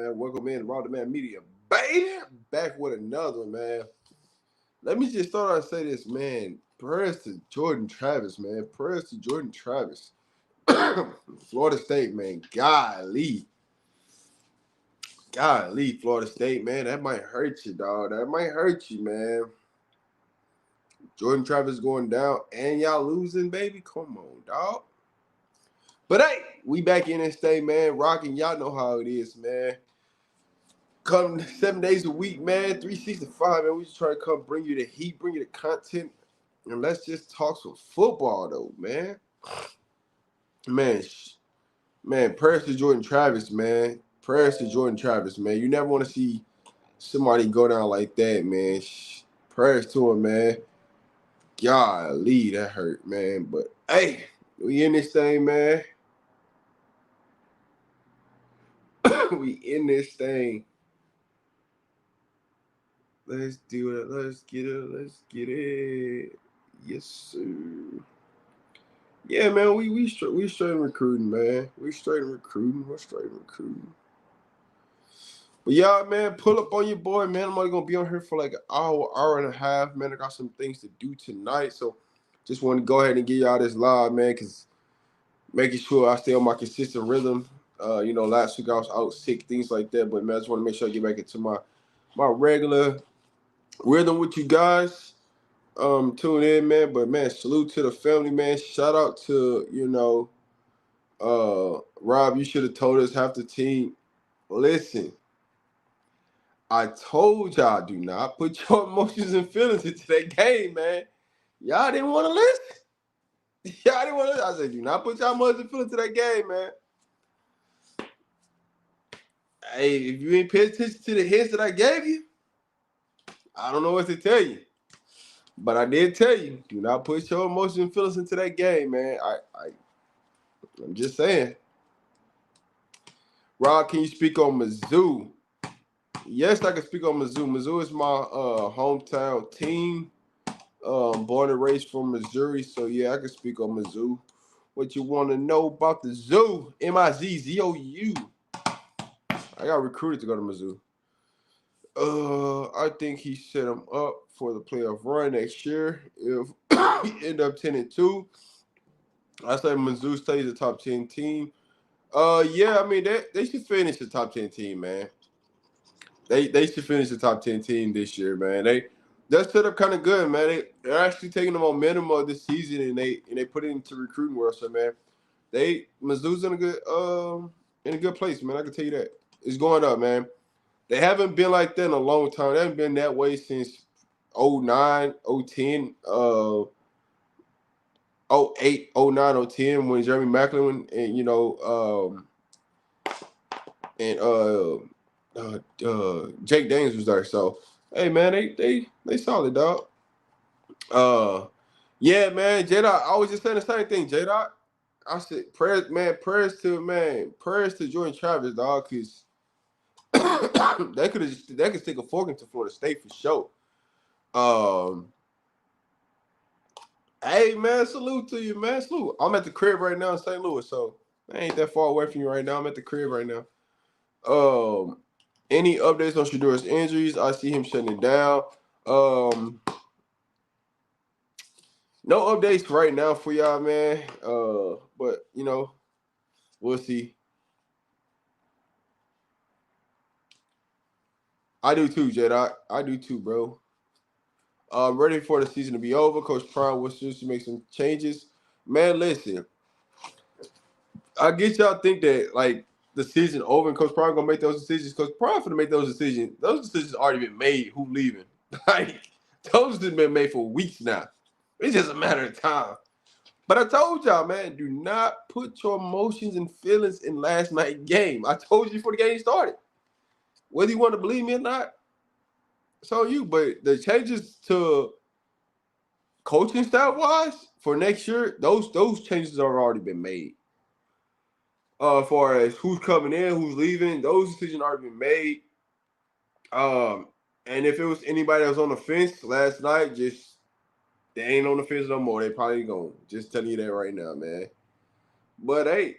man. Welcome in to Raw Man Media, baby. Back with another one, man. Let me just start out and say this, man. Prayers to Jordan Travis, man. Prayers to Jordan Travis. Florida State, man. Golly, Florida State, man. That might hurt you, dog. That might hurt you, man. Jordan Travis going down and y'all losing, baby. Come on, dog. But hey, we back in this thing, man. Rocking, y'all know how it is, man. Come 7 days a week, man. 365, man. We just try to come bring you the heat, bring you the content, and let's just talk some football, though, man. Man, prayers to Jordan Travis, man. Prayers to Jordan Travis, man. You never want to see somebody go down like that, man. Prayers to him, man. Golly, that hurt, man. But hey, we in this thing, man. We in this thing. Let's do it. Let's get it. Let's get it. Yes, sir. Yeah, man. We straight recruiting, man. We're straight recruiting. But y'all, man, pull up on your boy, man. I'm only gonna be on here for like an hour and a half, man. I got some things to do tonight, so just want to go ahead and give y'all this live, man, because making sure I stay on my consistent rhythm. Last week I was out sick, things like that. But man, I just want to make sure I get back into my regular rhythm with you guys. Tune in, man. But man, salute to the family, man. Shout out to Rob. You should have told us half the team. Listen, I told y'all, do not put your emotions and feelings into that game, man. Y'all didn't want to listen. Y'all didn't want to listen. I said, do not put your emotions and feelings into that game, man. Hey, if you ain't paying attention to the hints that I gave you, I don't know what to tell you. But I did tell you, do not put your emotions and feelings into that game, man. I'm just saying. Rob, can you speak on Mizzou? Yes, I can speak on Mizzou. Mizzou is my hometown team. Born and raised from Missouri, so yeah, I can speak on Mizzou. What you want to know about the zoo? Mizzou. I got recruited to go to Mizzou. I think he set him up for the playoff run next year. If he end up 10-2, I say Mizzou stays a top 10 team. Yeah, I mean they should finish the top 10 team, man. They should finish the top 10 team this year, man. They're set up kind of good, man. They're actually taking the momentum of this season and they put it into recruiting world. So man, Mizzou's in a good place, man. I can tell you that. It's going up, man. They haven't been like that in a long time. They haven't been that way since 09, 010, 08, 09, 010 when Jeremy Macklin and Jake Daniels was there. So hey man, they solid, dog. Yeah, man, J-Dot, I was just saying the same thing, J-Dot. I said prayers to Jordan Travis, dog, because they could stick a fork into Florida State for sure. Hey man, salute to you, man. Salute. I'm at the crib right now in St. Louis, so I ain't that far away from you right now. I'm at the crib right now. Any updates on Shador's injuries? I see him shutting it down. No updates right now for y'all, man. But we'll see. I do too, Jedi. I do too, bro. I'm ready for the season to be over. Coach Prime wants to make some changes. Man, listen. I get y'all think that like the season over and Coach Prime gonna make those decisions. Coach Prime finna make those decisions. Those decisions already been made. Who leaving? Like those have been made for weeks now. It's just a matter of time. But I told y'all, man, do not put your emotions and feelings in last night's game. I told you before the game started. Whether you want to believe me or not, so you. But the changes to coaching staff wise for next year, those changes have already been made. As far as who's coming in, who's leaving, those decisions already been made. And if it was anybody that was on the fence last night, just they ain't on the fence no more. They probably gone. Just telling you that right now, man. But hey,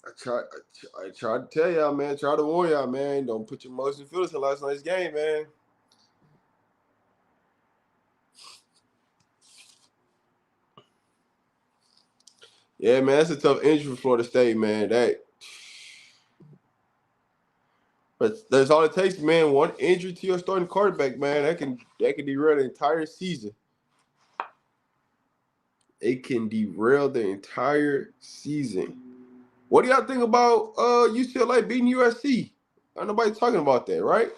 I tried to tell y'all, man. Try to warn y'all, man. Don't put your emotions feelings in last night's game, man. Yeah, man, that's a tough injury for Florida State, man. But that's all it takes, man. One injury to your starting quarterback, man. That can derail the entire season. It can derail the entire season. What do y'all think about UCLA beating USC? Nobody's talking about that, right?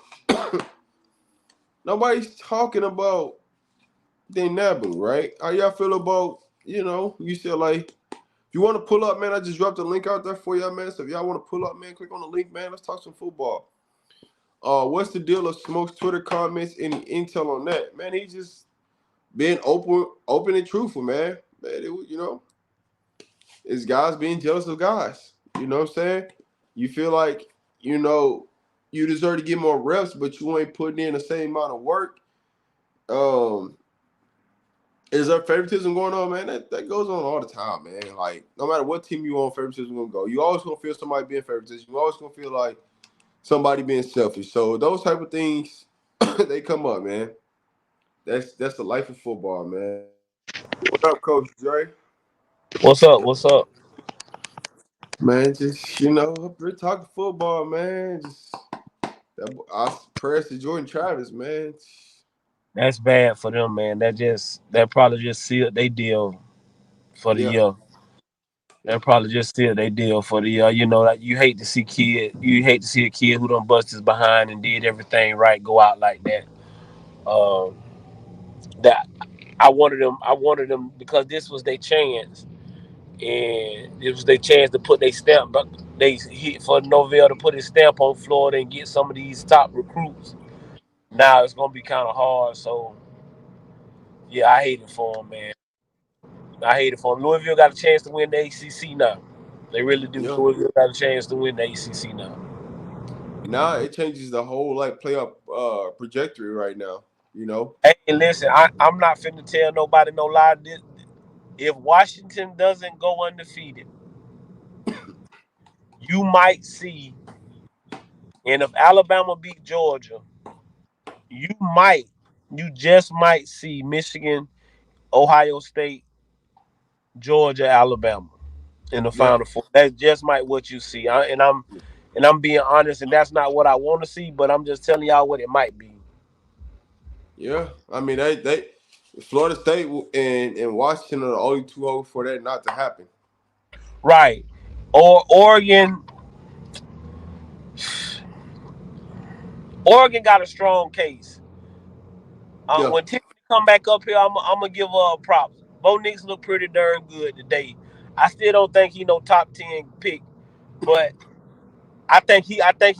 Nobody's talking about Dan Nabu, right? How y'all feel about, UCLA? If you want to pull up, man, I just dropped a link out there for y'all, man. So if y'all want to pull up, man, click on the link, man. Let's talk some football. What's the deal of Smoke's Twitter comments? Any intel on that? Man, he just being open and truthful, man. It's guys being jealous of guys. You know what I'm saying? You feel like, you deserve to get more reps, but you ain't putting in the same amount of work. Um, is there favoritism going on, man? That goes on all the time, man. Like, no matter what team you on, favoritism gonna go. You always gonna feel somebody being favoritism. You always gonna feel like somebody being selfish. So those type of things, they come up, man. That's the life of football, man. What up, Coach Dre? What's up? What's up? Man, just we're talking football, man. Just I prayers to Jordan Travis, man. That's bad for them, man. That probably just sealed they deal for the Yeah, year. That probably just sealed they deal for the year. You know, like you hate to see a kid who done bust his behind and did everything right go out like that. Um, that I wanted them because this was their chance, and it was their chance to put their stamp. But they hit for Norvell to put his stamp on Florida and get some of these top recruits. Now it's gonna be kind of hard. So yeah, I hate it for him, man. I hate it for him. Louisville got a chance to win the ACC now. They really do. yeah. Louisville got a chance to win the ACC now. Now it changes the whole like playoff trajectory right now. You know. Hey, listen, I'm not finna tell nobody no lie. If Washington doesn't go undefeated, you might see, and if Alabama beat Georgia, you might, you just might see Michigan, Ohio State, Georgia, Alabama in the Yeah. Final Four. That's just might what you see. And I'm being honest, and that's not what I want to see, but I'm just telling y'all what it might be. Yeah. I mean, they Florida State and Washington are the only two hopes for that not to happen. Right. Or Oregon got a strong case. Yeah. When Tiffany come back up here, I'm gonna give her props. Bo Nix look pretty darn good today. I still don't think he no top 10 pick, but I think he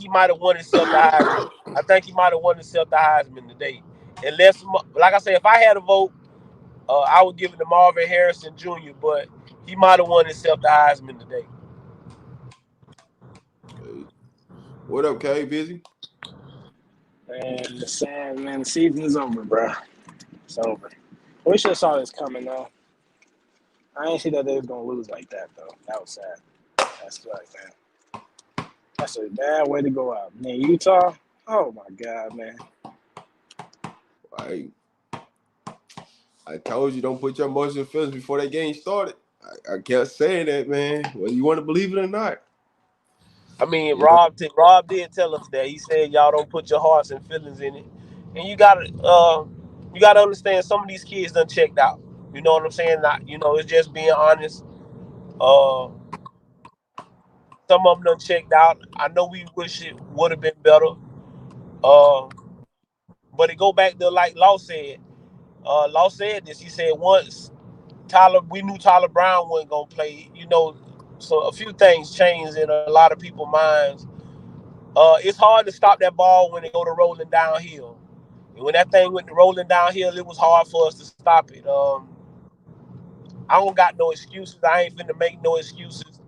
might have won himself the Heisman. I think he might have won himself the Heisman today. Unless, like I say, if I had a vote, I would give it to Marvin Harrison Jr., but he might have won himself the Heisman today. Hey, what up, K? Busy? Man, the sad man, the season is over, bro. It's over. We should have saw this coming though. I ain't see that they was gonna lose like that though. That was sad. That's like man. That's a bad way to go out. Man, Utah. Oh my god, man. I I told you don't put your emotions and feelings before that game started. I kept saying that, man. Whether you want to believe it or not. I mean, You know. Rob did tell us that. He said y'all don't put your hearts and feelings in it, and you gotta understand some of these kids done checked out. You know what I'm saying? Not, it's just being honest. Uh, some of them done checked out. I know we wish it would have been better. Uh, but it go back to like Law said. Law said this. He said once we knew Tyler Brown wasn't gonna play. So a few things changed in a lot of people's minds. It's hard to stop that ball when it go to rolling downhill. And when that thing went to rolling downhill, it was hard for us to stop it. I don't got no excuses. I ain't finna make no excuses.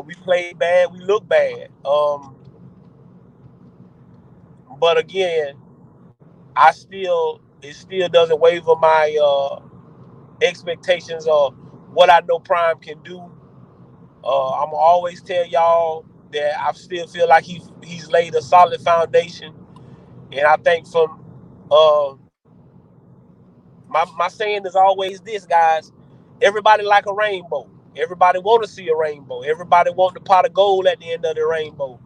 We played bad. We look bad. But again, it still doesn't waver my expectations of what I know Prime can do. I'm always tell y'all that I still feel like he's laid a solid foundation, and I think from uh, my saying is always this, guys. Everybody like a rainbow. Everybody want to see a rainbow. Everybody want the pot of gold at the end of the rainbow.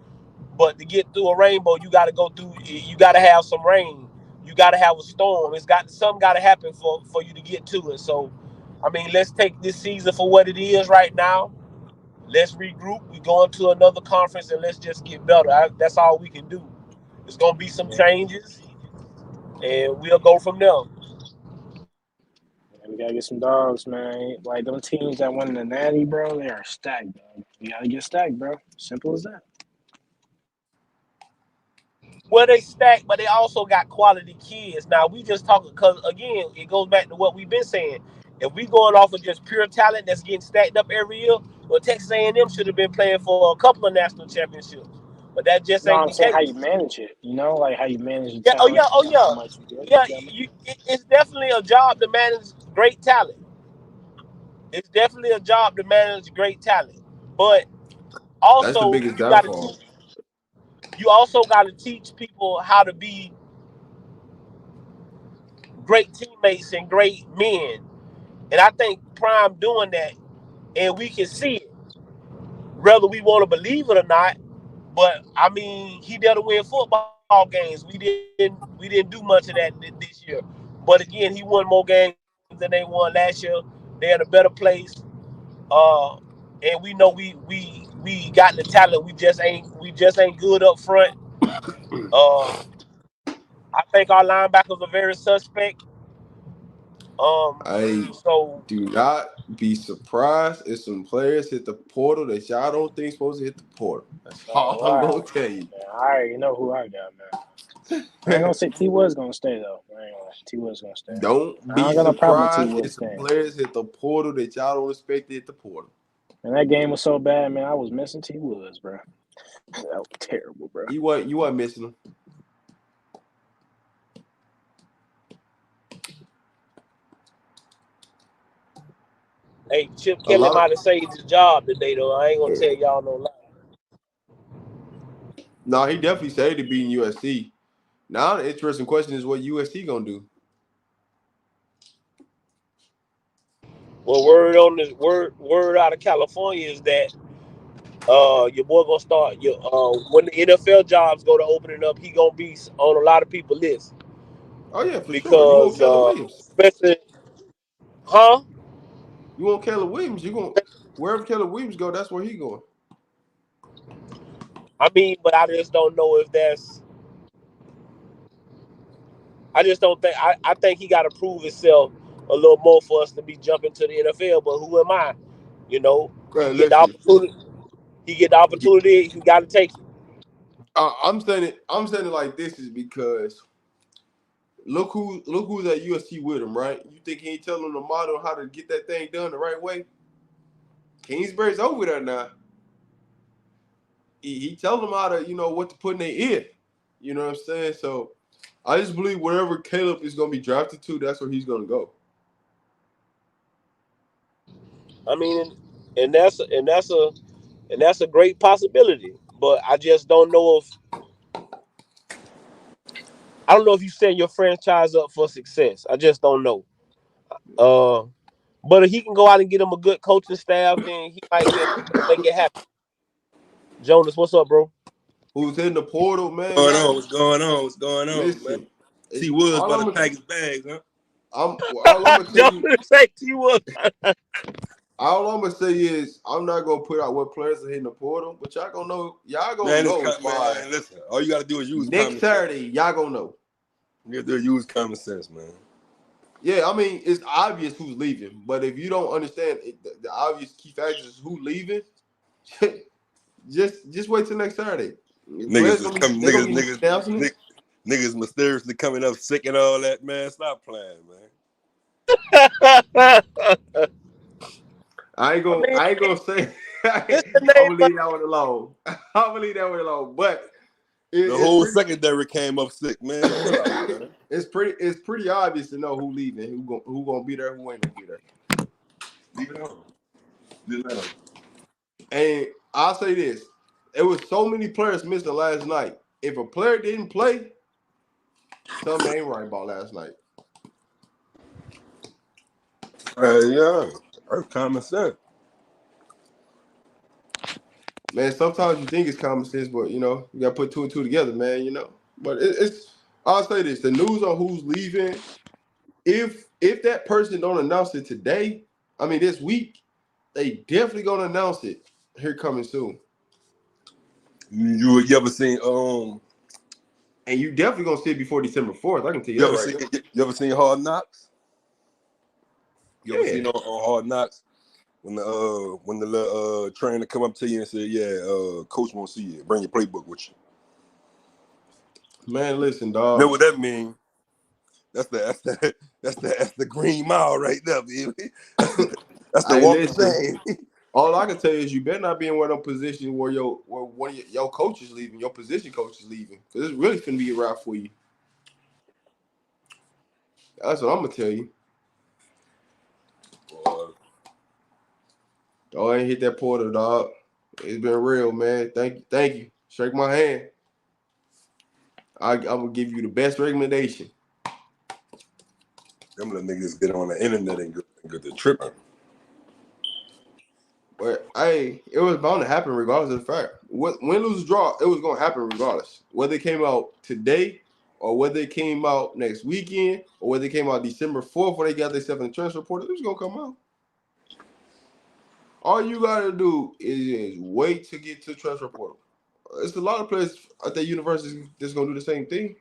But to get through a rainbow, you got to go through. You got to have some rain. You got to have a storm. Something got to happen for you to get to it. So, I mean, let's take this season for what it is right now. Let's regroup. We go into another conference and let's just get better. That's all we can do. There's gonna be some changes, and we'll go from there. We gotta get some dogs, man. Like them teams that won the Natty, bro, they are stacked, dog. We gotta get stacked, bro. Simple as that. Well, they stack, but they also got quality kids. Now we just talking because again, it goes back to what we've been saying. If we going off of just pure talent that's getting stacked up every year, well, Texas A&M should have been playing for a couple of national championships, but that just No, ain't I'm the saying how case. you manage it. You know, like how you manage the Yeah. Oh talent yeah. Oh and how yeah. much you get. Yeah. You know what I mean? It's definitely a job to manage great talent. It's definitely a job to manage great talent, but That's the also biggest downfall. you also got to teach people how to be great teammates and great men. And I think Prime doing that, and we can see it, whether we want to believe it or not. But I mean, he did win football games. We didn't do much of that this year. But again, he won more games than they won last year. They're in a better place. Uh, and we know we got the talent. We just ain't good up front. Uh, I think our linebackers are very suspect. I So do not be surprised if some players hit the portal that y'all don't think supposed to hit the portal. That's all I'm gonna Wow. tell you. Yeah, I already know who I got, man. I ain't gonna say T Wood's gonna stay though. I ain't gonna lie. T Wood's gonna stay. Don't I be don't got no problem with T surprised Wood if some staying. players hit the portal that y'all don't expect to hit the portal. And that game was so bad, man. I was missing T Woods, bro. That was terrible, bro. You weren't missing them. hey, Chip A Kelly lot of might have saved his job today, though. I ain't gonna tell y'all no lie. no, he definitely said to be in USC. Now the interesting question is what USC gonna do. Well, word out of California is that your boy gonna start your when the NFL jobs go to opening up, he gonna be on a lot of people's list Oh yeah, for sure. You want because Keller Williams? especially, huh? You want Keller Williams? You going wherever Keller Williams go? That's where he going. I mean, but I just don't know if that's. I just don't think. I think he got to prove himself a little more for us to be jumping to the NFL. But who am I? You know, he get the Listen, opportunity. He get the opportunity. He got to take it. I'm saying it. I'm saying it like this is because look who's at USC with him, right? You think he ain't telling the model how to get that thing done the right way? Kingsbury's over there now. He telling them how to what to put in their ear. You know what I'm saying? So I just believe wherever Caleb is gonna be drafted to, that's where he's gonna go. I mean, and that's a great possibility. But I don't know if you set your franchise up for success. I just don't know. Uh, but if he can go out and get him a good coaching staff, then he might be able to make it happen. Jonas, what's up, bro? Who's in the portal, man? Going Not on? What's going on? What's going on, man? listen. T Woods All about to I'm pack his bags, huh? all I'm gonna tell you. Jonas say he was. All I'm gonna say is I'm not gonna put out what players are hitting the portal, but y'all gonna know. Y'all gonna Man, know by man. Listen, all you gotta do is use next common sense. Saturday. Y'all gonna know. You gotta use common sense, man. Yeah, I mean it's obvious who's leaving, but if you don't understand the obvious key factors is who leaving, just wait till next Saturday. Niggas Players is gonna be coming. they gonna be announcing it. Niggas mysteriously coming up sick and all that, man. Stop playing, man. I mean, I ain't gonna say. this I'm the name gonna of leave that one alone. I'm gonna leave that one alone. But The it's whole pretty. secondary came up sick, man. Chill out, man. It's pretty obvious to know who leaving, who gonna be there, who ain't gonna be there. Leave it on. Leave it on. And I'll say this: it was so many players missing last night. If a player didn't play, something ain't right about last night. Yeah, that's common sense. Man, sometimes you think it's common sense, but you gotta put two and two together, man. But it's. I'll say this: the news on who's leaving. If that person don't announce it today, I mean this week, they definitely gonna announce it here coming soon. You ever seen And you definitely gonna see it before December 4th. I can tell you that right now. you ever seen Hard Knocks? You ever Yeah. seen on Hard Knocks when the little trainer come up to you and say, "Yeah, coach won't see you. Bring your playbook with you." Man, listen, You dog. know what that means? That's the green mile right there, baby. That's the Hey, walk of listen. shame. All I can tell you is you better not be in one of them positions where one of your coach is leaving, your position coach is leaving, because it's really finna be a wrap for you. That's what I'm gonna tell you. Oh, I ain't hit that portal, dog. It's been real, man. Thank you. Shake my hand. I'm gonna give you the best recommendation. Them little niggas get on the internet and get the tripping. But hey, it was bound to happen regardless of the fact. Win, lose, draw, it was gonna happen regardless. Whether it came out today or whether it came out next weekend or whether it came out December 4th when they got themselves in the transfer portal, it was gonna come out. All you gotta do is wait to get to the transfer portal. It's a lot of players at the universities that's gonna do the same thing.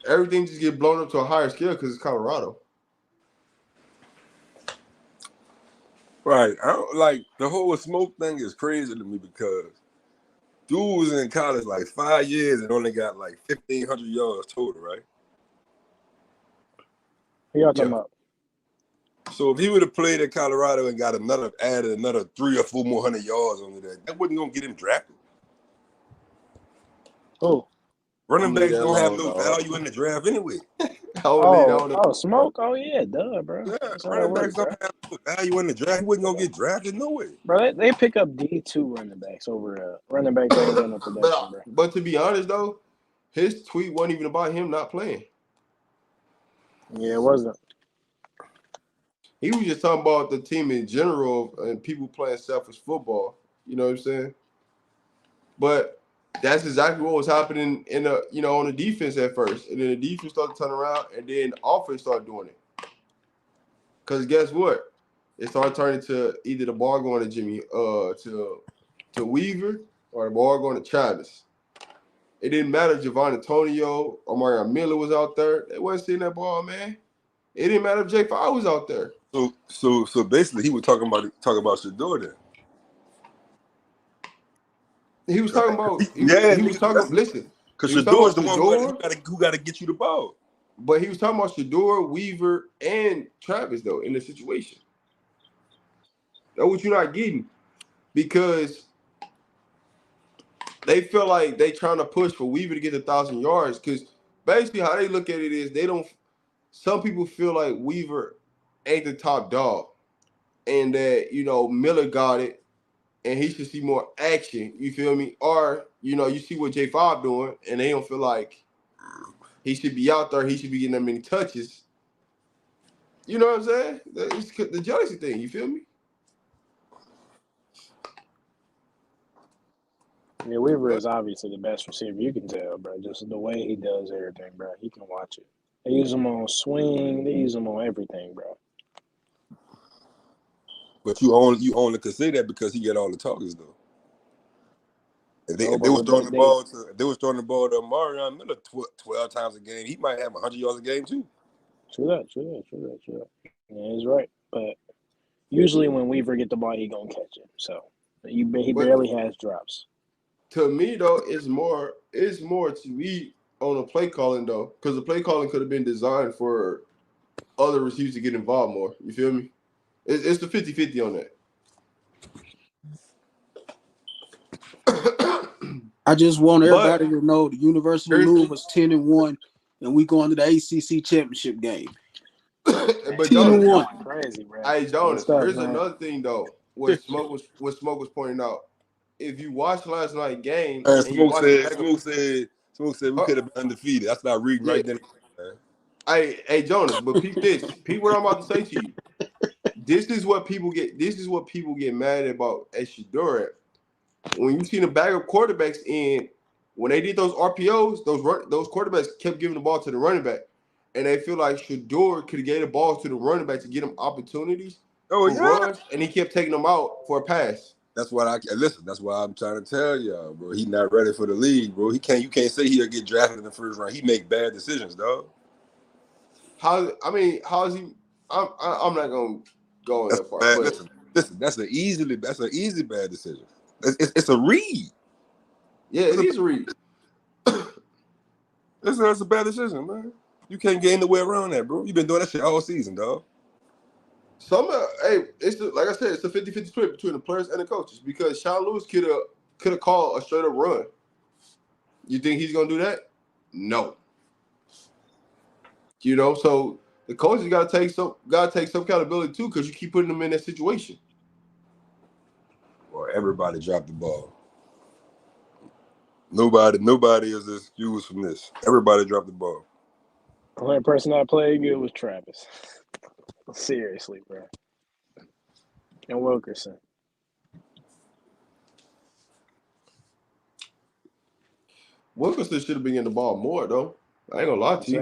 Everything just get blown up to a higher scale because it's Colorado. Right. I don't, like the whole smoke thing is crazy to me because dude was in college like 5 years and only got like 1,500 yards total, right? Who y'all talking about? So if he would have played at Colorado and got added another 300 or 400 more yards on that wasn't gonna get him drafted. Who? Running backs that don't have long, no dog. value in the draft anyway. Smoke. Oh yeah, duh, bro. Yeah, That's how it running works, backs bro. don't have no value in the draft. He wasn't gonna get drafted no way. Bro, they pick up D2 running backs over running back that ain't got no production, bro. But to be honest though, his tweet wasn't even about him not playing. Yeah, it wasn't. He was just talking about the team in general and people playing selfish football. You know what I'm saying? But that's exactly what was happening on the defense at first. And then the defense started to turn around and then the offense started doing it. Because guess what? It started turning to either the ball going to Jimmy, to Weaver or the ball going to Travis. It didn't matter if Javon Antonio or Mario Miller was out there. They wasn't seeing that ball, man. It didn't matter if Jay Fowler was out there. So basically, he was talking about Shador then. He was talking about listen. Because He was talking Shador's about the one who got to get you the ball. But he was talking about Shador, Weaver, and Travis though in the situation. That's what you're not getting because they feel like they trying to push for Weaver to get 1,000 yards because basically how they look at it is they don't. Some people feel like Weaver ain't the top dog, and that Miller got it, and he should see more action. You feel me? Or you see what J5 doing, and they don't feel like he should be out there. He should be getting that many touches. You know what I'm saying? It's the jealousy thing. You feel me? Yeah, Weaver is obviously the best receiver. You can tell, bro. Just the way he does everything, bro. You can watch it. They use him on swing. They use him on everything, bro. But you only could say that because he get all the targets though. If they was throwing the ball to Marion Miller 12 times a game, he might have 100 yards a game too. True that. Yeah, he's right. But usually when Weaver get the ball, he gonna catch it. So he barely has drops. To me though, it's more to me on the play calling though, because the play calling could have been designed for other receivers to get involved more. You feel me? It's the 50-50 on that. I just want everybody to know the University of Louisville was 10-1, and we going to the ACC championship game. But 10-1. Crazy, bro. hey Jonas, Stuff, here's man. another thing though. What Smoke was pointing out. If you watch last night's game And and you watch it back, Smoke said we could have been undefeated. That's not reading yeah. right then. Man. Hey Jonas, but peep this. Peep what I'm about to say to you. This is what people get mad about at Shador. When you see the backup quarterbacks in, when they did those RPOs, those quarterbacks kept giving the ball to the running back, and they feel like Shador could have gave the ball to the running back to get him opportunities for runs, and he kept taking them out for a pass. That's what That's why I'm trying to tell y'all, bro. He's not ready for the league, bro. You can't say he'll get drafted in the first round. He make bad decisions, dog. How is he? I'm not gonna go in that part. Bad. But Listen. That's an easy bad decision. It's a read. Yeah, it is a read. That's a bad decision, man. You can't get anywhere around that, bro. You've been doing that shit all season, dog. Like I said, it's a 50-50 split between the players and the coaches because Sean Lewis could have called a straight up run. You think he's gonna do that? No. You know, so the coaches gotta take some accountability too, because you keep putting them in that situation. Well, everybody dropped the ball. Nobody is excused from this. Everybody dropped the ball. The only person that played good was Travis. Seriously, bro. And Wilkerson. Wilkerson should have been getting the ball more though. I ain't gonna lie to you.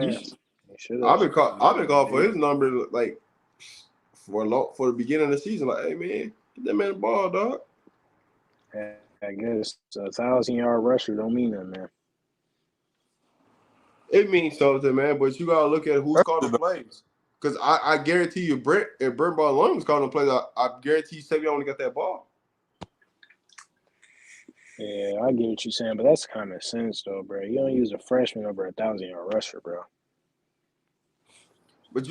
I've been calling for his number like for the beginning of the season. Like, hey man, get that man the ball, dog. I guess a 1,000-yard rusher don't mean nothing, man. It means something, man. But you gotta look at who's calling the plays. Because I guarantee you, Brent Ball alone was calling the plays. I guarantee Savion only got that ball. Yeah, I get what you're saying, but that's common sense, though, bro. You don't use a freshman over a 1,000-yard rusher, bro. But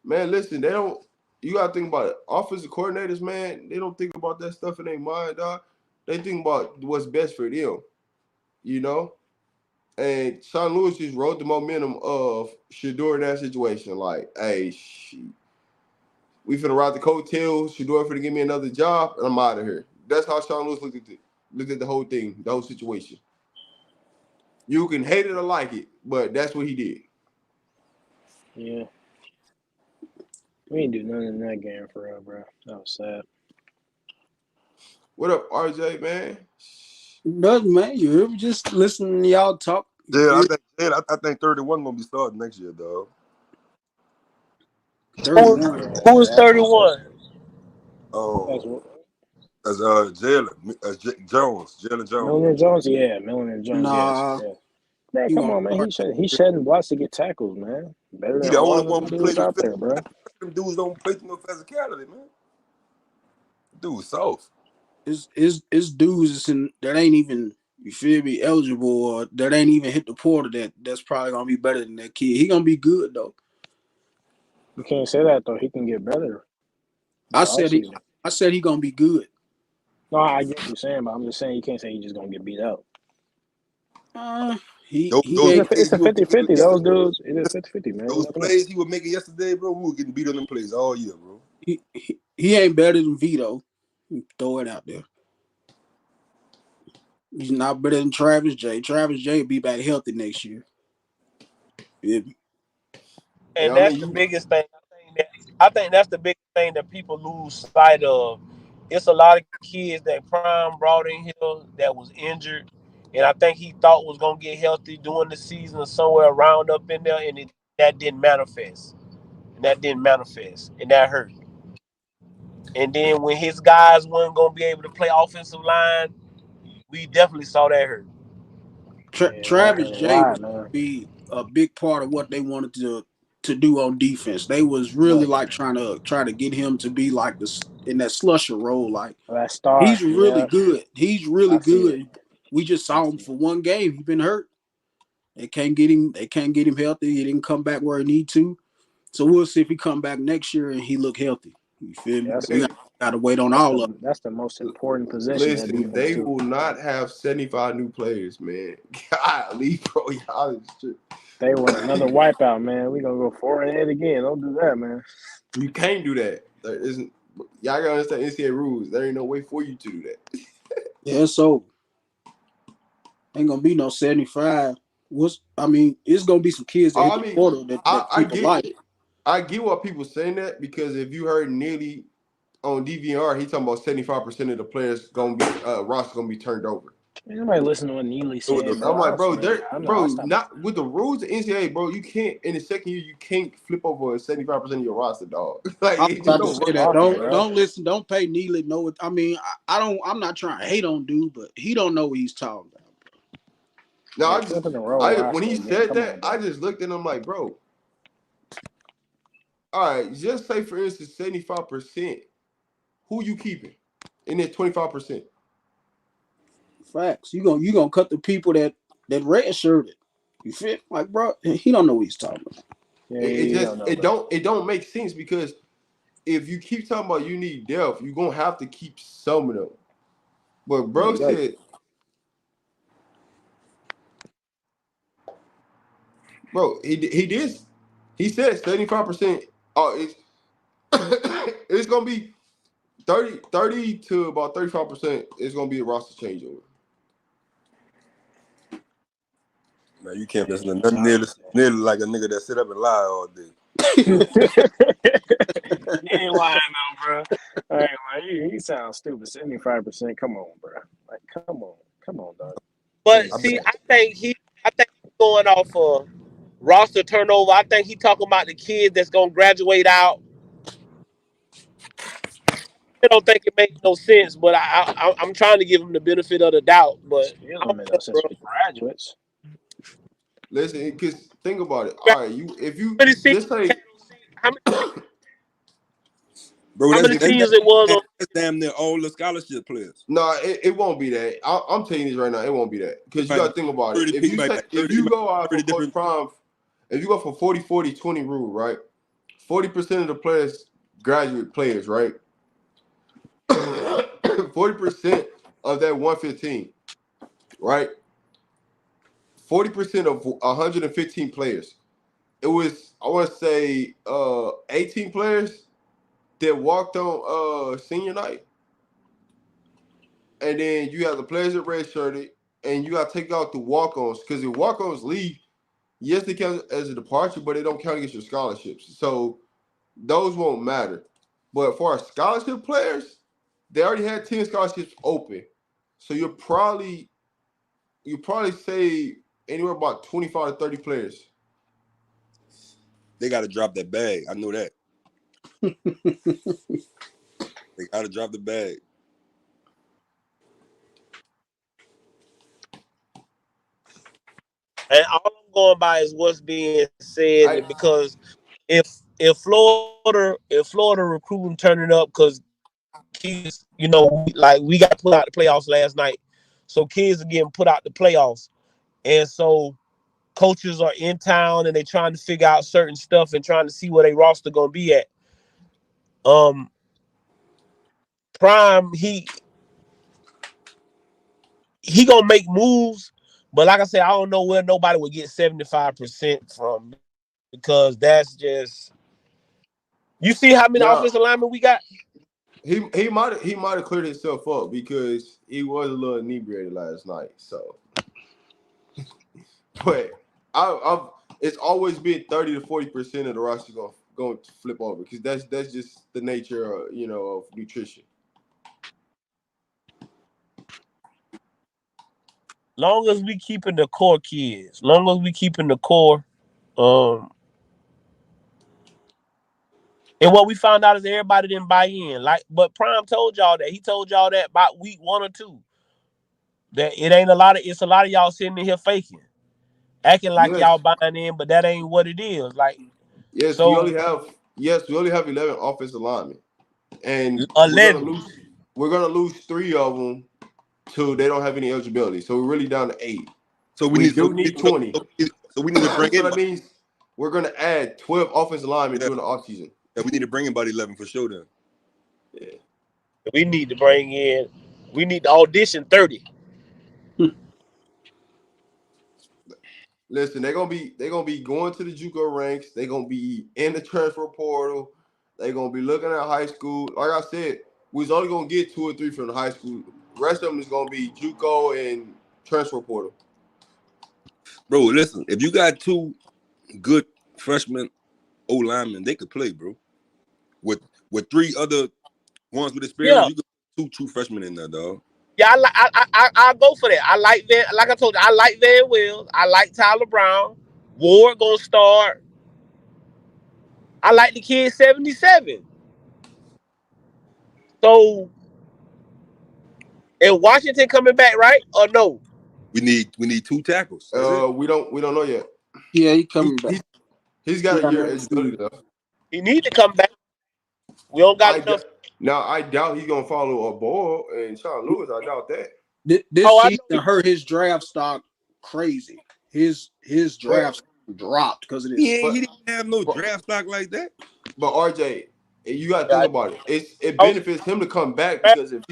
listen, they don't. You gotta think about it. Offensive coordinators, man, they don't think about that stuff in their mind, dog. They think about what's best for them, you know. And Sean Lewis just rode the momentum of Shador in that situation. Like, hey, we finna ride the coattails. Shador finna give me another job, and I'm out of here. That's how Sean Lewis looked at the whole thing, the whole situation. You can hate it or like it, but that's what he did. Yeah. We ain't do nothing in that game for real, bro. That was sad. What up, RJ, man? Nothing, man. You ever just listening to y'all talk? Yeah, I think 31 gonna be starting next year, dog. 31. Who is 31? Oh, that's Jalen Jones. Milner Jones, yeah. Milner Jones, Nah. yes. Yeah. Man, come on, man. He's shedding blocks to get tackles, man. Better than He the all only the one who dudes played out there, bro. Them dudes don't play no physicality, man. Dude, soft. It's dudes that ain't even, you feel me, eligible or that ain't even hit the portal that's probably gonna be better than that kid. He gonna be good though. You can't say that though. He can get better. I said he gonna be good. No, I get what you're saying, but I'm just saying you can't say he's just gonna get beat out. It's a 50-50. Those dudes, it is 50-50, man. Those plays he was making yesterday, bro, we were getting beat on them plays all year, bro. He ain't better than Vito. Throw it out there. He's not better than Travis J. Travis J will be back healthy next year. Yeah. And that's the biggest thing. I think that's the biggest thing that people lose sight of. It's a lot of kids that Prime brought in here that was injured, and I think he thought was gonna get healthy during the season or somewhere around up in there, and that didn't manifest. And that hurt. And then when his guys weren't gonna be able to play offensive line, we definitely saw that hurt. Travis J would be a big part of what they wanted to do on defense. They was really like trying to get him to be like this in that slusher role. Like that star. He's really good. He's really good. We just saw him for one game. He's been hurt. They can't get him healthy. He didn't come back where he need to. So we'll see if he come back next year and he look healthy. You feel me? We got to wait on all of them. That's the most important position. Listen, they will not have 75 new players, man. Golly, bro, y'all is true. They want another wipeout, man. We gonna go 4-8 again. Don't do that, man. You can't do that. There isn't. Y'all gotta understand NCAA rules. There ain't no way for you to do that. Yeah, so ain't gonna be no 75. It's gonna be some kids that hit I the mean, portal I, that I people get like. I get why people saying that because if you heard Neely on DVR, he talking about 75% of the players gonna be roster gonna be turned over. Ain't nobody listen to what Neely said, bro. I'm like, bro, I'll bro, stop. not with the rules of NCAA, bro. You can't in the second year you can't flip over 75% of your roster, dog. Like I was it just about to What don't we say work that. like talking, that. bro? Don't listen. Don't pay Neely no. I mean, I don't. I'm not trying to hate on dude, but he don't know what he's talking about. No, Yeah, flipping the roll when roster he again. said Come that, on, I bro. just looked at him like, bro, all right, just say for instance 75%. Who you keeping in that 25%? Facts. You gonna cut the people that red shirted. You feel like, bro? He don't know what he's talking about. Yeah, It you just don't know, bro. it don't make sense because if you keep talking about you need depth, you're gonna have to keep some of them. But bro Yeah, said, bro, he did. He said 75%. Oh, it's it's gonna be 30 to about 35%. It's gonna be a roster changeover. Man, you can't listen to nothing nearly like a nigga that sit up and lie all day. You ain't lying though, bro. I ain't lying. He sounds stupid. 75%. Come on, bro. Like, come on, dog. But I Please. see, bet. I think he's going off of roster turnover. I think he talking about the kids that's gonna graduate out. I don't think it makes no sense, but I'm trying to give him the benefit of the doubt. But Still I don't don't make know, no sense bro. with graduates. Listen, because think about it. All right, if you How many seasons just he had say on Bro, how that's many that's seniors it was on? that's damn near all the scholarship players. no, it won't be that. I'm telling you this right now, it won't be that. Because you Might got be to think about it. 30 If people, you might say be if 30, you go out for 30 Coach different. Prime, if you go for 40-40-20 rule, right? 40% of the players graduate players, right? 40% of that 115, right? 40% of 115 players. It was I want to say 18 players that walked on senior night. And then you have the players that redshirted, and you got to take out the walk-ons because if walk-ons leave, yes, they count as a departure, but they don't count against your scholarships. So those won't matter. But for our scholarship players, they already had 10 scholarships open. So you probably say anywhere about 25 to 30 players. They got to drop that bag. I know that. They got to drop the bag. And all I'm going by is what's being said I because if Florida recruiting turning up because kids, we got put out the playoffs last night, so kids are getting put out the playoffs, and so coaches are in town and they trying to figure out certain stuff and trying to see where they roster gonna be at. Prime he gonna make moves, but like I said, I don't know where nobody would get 75% from because that's just you see how many now offensive linemen we got. he might have cleared himself up because he was a little inebriated last night. So, but I've it's always been 30 to 40% of the roster going to flip over because that's just the nature of of nutrition. Long as we keeping the core kids, long as we keeping the core, um, and what we found out is everybody didn't buy in. Like, but Prime told y'all that. He told y'all that about week 1 or 2. That it ain't a lot of it's a lot of y'all sitting in here faking, acting like Yes, y'all buying in, but that ain't what it is. Like, yes, we so only have 11 offensive linemen, and we're gonna 11. lose we're gonna lose 3 of them to they don't have any eligibility. So we're really down to 8. So we We need. So do we need. need 20. So we need to bring So in. that means we're gonna add 12 offensive linemen Yeah, during the offseason. yeah, we need to bring in about 11 for sure. Then. Yeah. We need to bring in. We need to audition 30. Listen, they're gonna be going to the JUCO ranks. They're gonna be in the transfer portal. They're gonna be looking at high school. Like I said, we was only gonna get 2 or 3 from the high school. The rest of them is gonna be JUCO and transfer portal. Bro, listen, if you got 2 good freshmen O linemen, they could play, bro. With 3 other ones with experience, you could put 2 true freshmen in there, dog. Yeah, I go for that. I like that. Like I told you, I like Van Wells. I like Tyler Brown. Ward gonna start. I like the kid 77. So, and Washington coming back, right? Or no? We need 2 tackles. That's it. We don't know yet. Yeah, he coming back. He's got a year next eligibility left. He need to come back. We don't got enough. Now I doubt he's gonna follow a Ball and Sean Lewis. I doubt that. This season hurt his draft stock crazy. His draft dropped because of this. He didn't have no draft stock like that. But RJ, you got to think about it. It benefits him to come back because if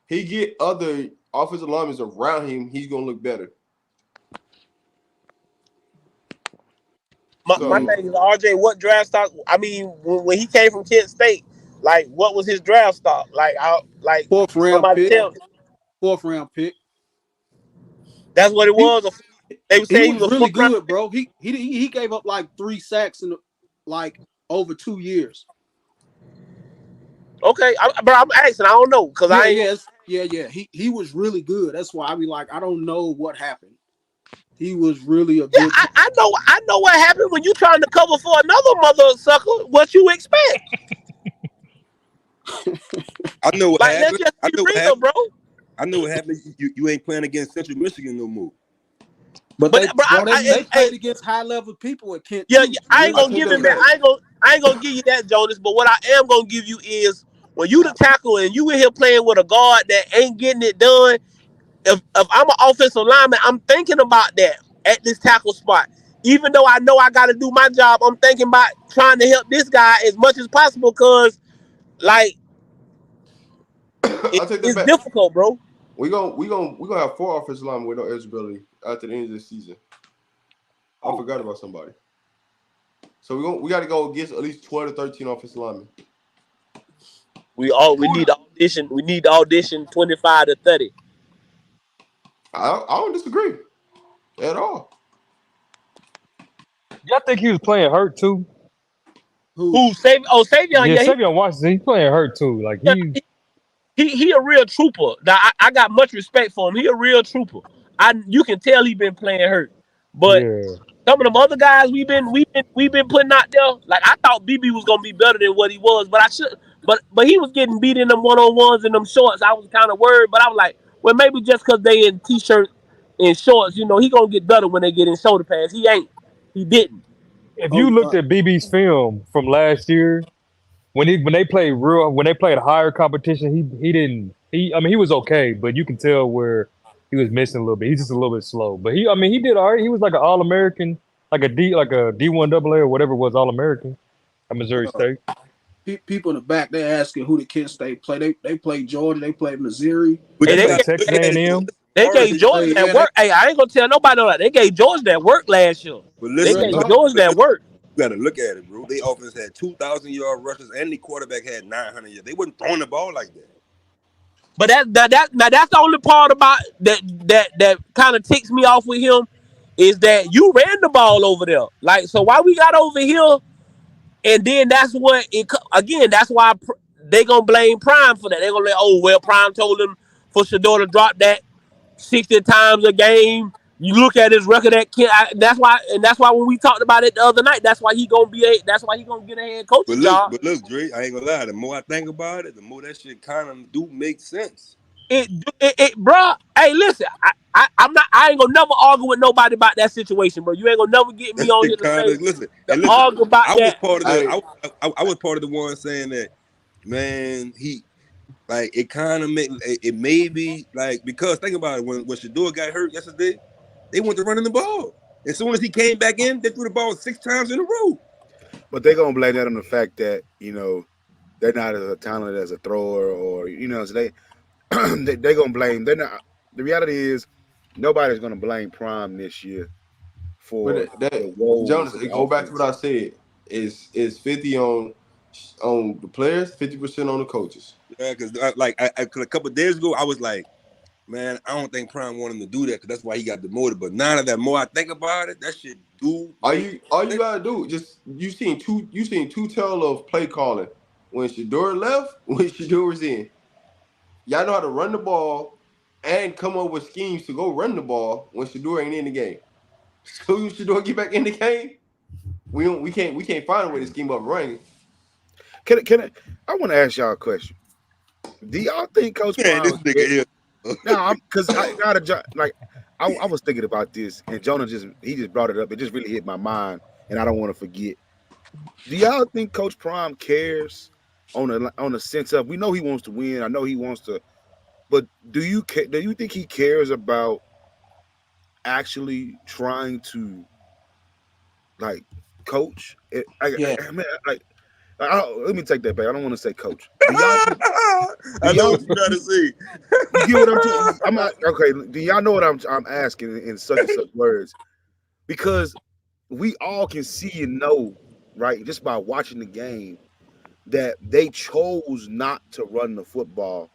he get other offensive linemen around him, he's gonna look better. My thing is, RJ, what draft stock? I mean, when he came from Kent State, like, what was his draft stock? Like, fourth round pick. That's what it was. They were saying he was really good, bro. He gave up like 3 sacks in over 2 years. Okay, but I'm asking. I don't know because He was really good. That's why I be like, I don't know what happened. He was really a good. I know what happened when you trying to cover for another mother sucker. What you expect? I know what happened. I know what happened, bro. I know what happened. You ain't playing against Central Michigan no more. But they played against high level people at Kent. Yeah, I ain't gonna give him that. I ain't gonna give you that, Jonas. But what I am gonna give you is when you the tackle and you in here playing with a guard that ain't getting it done. If I'm an offensive lineman, I'm thinking about that at this tackle spot. Even though I know I got to do my job, I'm thinking about trying to help this guy as much as possible because, like, it's difficult, bro. We gonna have 4 offensive linemen with no eligibility after the end of the season. I forgot about somebody. So we got to go against at least 12 to 13 offensive linemen. We need to audition. We need to audition 25 to 30. I don't disagree at all. Y'all think he was playing hurt too? Who? Savion? Yeah, Savion Washington. He's playing hurt too. Like he a real trooper. Now I got much respect for him. He a real trooper. You can tell he been playing hurt. But some of them other guys we've been putting out there. Like I thought BB was gonna be better than what he was, but he was getting beat in them 1-on-1s and them shorts. I was kind of worried, but I was like, well, maybe just because they in t-shirts and shorts, he gonna get better when they get in shoulder pads. He ain't. He didn't. If you looked at BB's film from last year, when they played higher competition, he was okay, but you can tell where he was missing a little bit. He's just a little bit slow. But he did all right. He was like an All-American, like a D1 AA or whatever it was, All-American at Missouri State. People in the back, they're asking who did Kent State play. They played Georgia, they played Missouri. They played Texas A&M. They gave Georgia that work. Hey, I ain't gonna tell nobody that. They gave Georgia that work last year. But listen, they gave Georgia that work. You got to look at it, bro. They offense had 2,000-yard rushes, and the quarterback had 900 yards. They wasn't throwing the ball like that. But that's the only part about that kind of ticks me off with him is that you ran the ball over there. Like, so why we got over here, and then that's why they gonna blame Prime for that. They gonna Prime told him for Shador to drop that 60 times a game. You look at his record at Kent. That's why when we talked about it the other night, that's why he gonna get a head coaching job. But look, Dre, I ain't gonna lie. The more I think about it, the more that shit kind of do make sense. Bro. Hey, listen, I ain't gonna never argue with nobody about that situation, bro. You ain't gonna never get me on here to argue about that. I was part of the one saying that, man. It kind of may be like, because think about it, when Shador got hurt yesterday, they went to running the ball. As soon as he came back in, they threw the ball 6 times in a row. But they're gonna blame that on the fact that they're not as talented as a thrower, or so they're gonna blame. They're not. The reality is, nobody's gonna blame Prime this year But for the that woes Jonas, of the it go back to what offense. I said. Is 50 on the players, 50% on the coaches. Yeah, because a couple of days ago, I was like, man, I don't think Prime wanted him to do that because that's why he got demoted. But now that more I think about it, that shit do make All you sense. gotta do just you seen two tell of play calling when Shador left, when Shador was in. Y'all know how to run the ball and come up with schemes to go run the ball when Shador ain't in the game. So you Shador get back in the game, we can't find a way to scheme up running. Can I want to ask y'all a question. Do y'all think Coach Man, this Prime? nigga here. No, I'm because I got a like I was thinking about this, and Jonah just brought it up. It just really hit my mind, and I don't want to forget. Do y'all think Coach Prime cares on the sense of, we know he wants to win. I know he wants to, but do you think he cares about actually trying to like coach? Yeah. I mean, let me take that back. I don't want to say coach. Do I know y'all what you're trying to say. you get what I'm saying? I'm not okay. Do y'all know what I'm asking in such and such words? Because we all can see and know, right, just by watching the game, that they chose not to run the football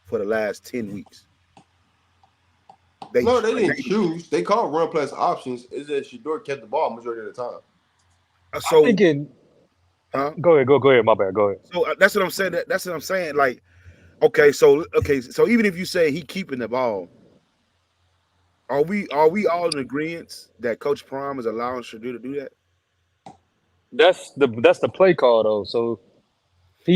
for the last 10 weeks. No, they didn't choose. They called run plus options. Is that Shador kept the ball majority of the time. I'm So, thinking. huh? Go ahead. My bad. Go ahead. So that's what I'm saying. That's what I'm saying. Like, okay. So even if you say he keeping the ball, are we all in agreement that Coach Prime is allowing Shadur to do that? That's the play call though. So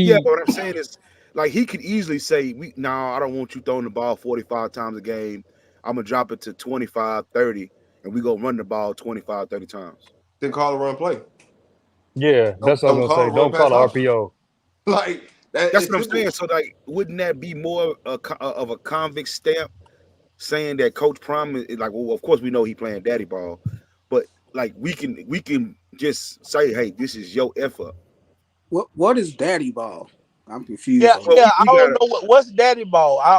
Yeah, he but what I'm saying is, like, he could easily say, no, I don't want you throwing the ball 45 times a game. I'm gonna drop it to 25, 30, and we go run the ball 25, 30 times. Then call a run play. yeah, that's what I Don't was gonna call say. a run Don't call pass a option. RPO. Like that. That's It's what I'm simple. saying. So, like, wouldn't that be more of a convict stamp saying that Coach Prime is like, well, of course we know he playing daddy ball, but like we can just say, hey, this is your effort. What is daddy ball? I'm confused Yeah, on Well, that. yeah. I we don't gotta. know what's daddy ball. I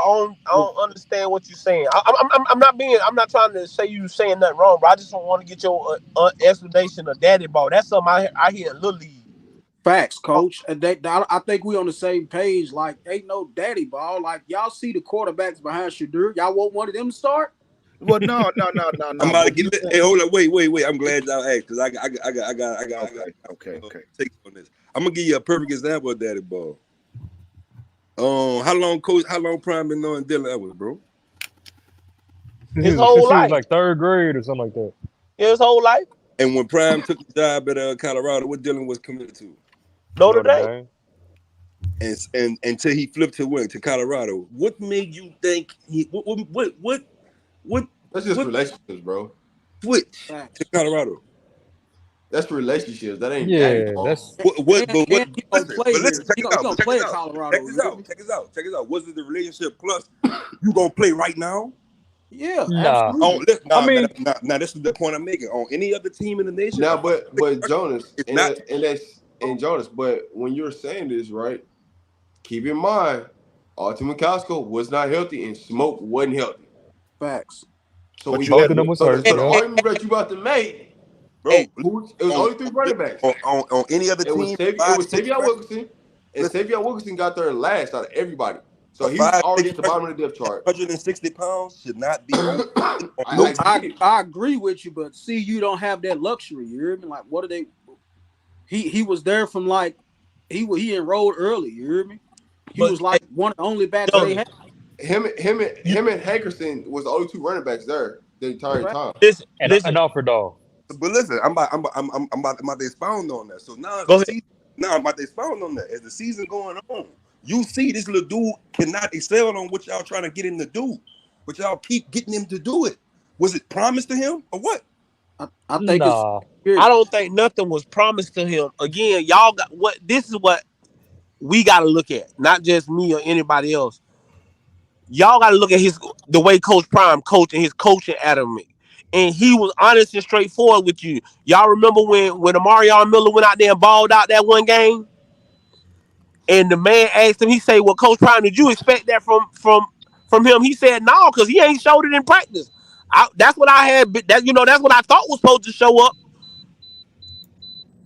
Well, don't understand what you're saying. I'm not trying to say you saying nothing wrong, but I just don't want to get your explanation of daddy ball. That's something I hear in Little League. facts, Oh, coach. And I think we on the same page. Like, ain't no daddy ball. Like, y'all see the quarterbacks behind Shadur. Y'all want one of them to start? Well, no, I'm no. about to But get. we want. Hey, hold on, wait. I'm glad y'all asked because I got Okay. takes on this. I'm gonna give you a perfect example of daddy ball. How long Prime been knowing Dylan Edwards, bro? his Since whole he was life. like third grade or something like that. Yeah, his whole life. And when Prime took the job at Colorado, what Dylan was committed to, Notre Notre Dame. Dame. and until he flipped to Colorado, what made you think what That's just what relationships, bro. switch to Facts. Colorado? That's relationships. That ain't daddy Yeah, ball. that's And he gonna play Listen, here. check He this gonna, he out, gonna play at Colorado. You hear me? check this out. Was it the relationship plus you gonna play right now? Yeah, nah. On absolutely. listen, I now, mean, this is the point I'm making. On any other team in the nation, Now, but Jonas, it's not. and Jonas, but when you're saying this, right? Keep in mind, Artie McCaskill was not healthy and Smoke wasn't healthy. Facts. So But we you both had of them was so hurt. the, so And, the Yep. argument that you about to make, and, Bro. it was On, only three running backs. on any other team, It five was six Savion fresh. Wilkerson, and Listen, Savion Wilkerson got there last out of everybody. So a he was five already six at the fresh, bottom of the depth chart. 160 pounds should not be on no I team. get it. I agree with you, but see, you don't have that luxury. You hear me? Like, what are they? He was there from like he enrolled early. You hear me? He but was like one of the only backs they Jonas, had. you Him and Hankerson was the only two running backs there the entire Fact. time. And listen. Alfred Dog. But listen, I'm about to expound on that. So now as Go the ahead. season, now I'm about to expound on that. As the season going on, you see this little dude cannot excel on what y'all trying to get him to do, but y'all keep getting him to do it. Was it promised to him or what? I think it's Nah. I here. don't think nothing was promised to him. Again, y'all got what this is what we got to look at, not just me or anybody else. Y'all got to look at the way Coach Prime coached and his coaching adamant. And he was honest and straightforward with you. Y'all remember when Amarion Miller went out there and balled out that one game, and the man asked him, he said, "Well, Coach Prime, did you expect that from him?" He said, "No, because he ain't showed it in practice." That's what I had. That that's what I thought was supposed to show up.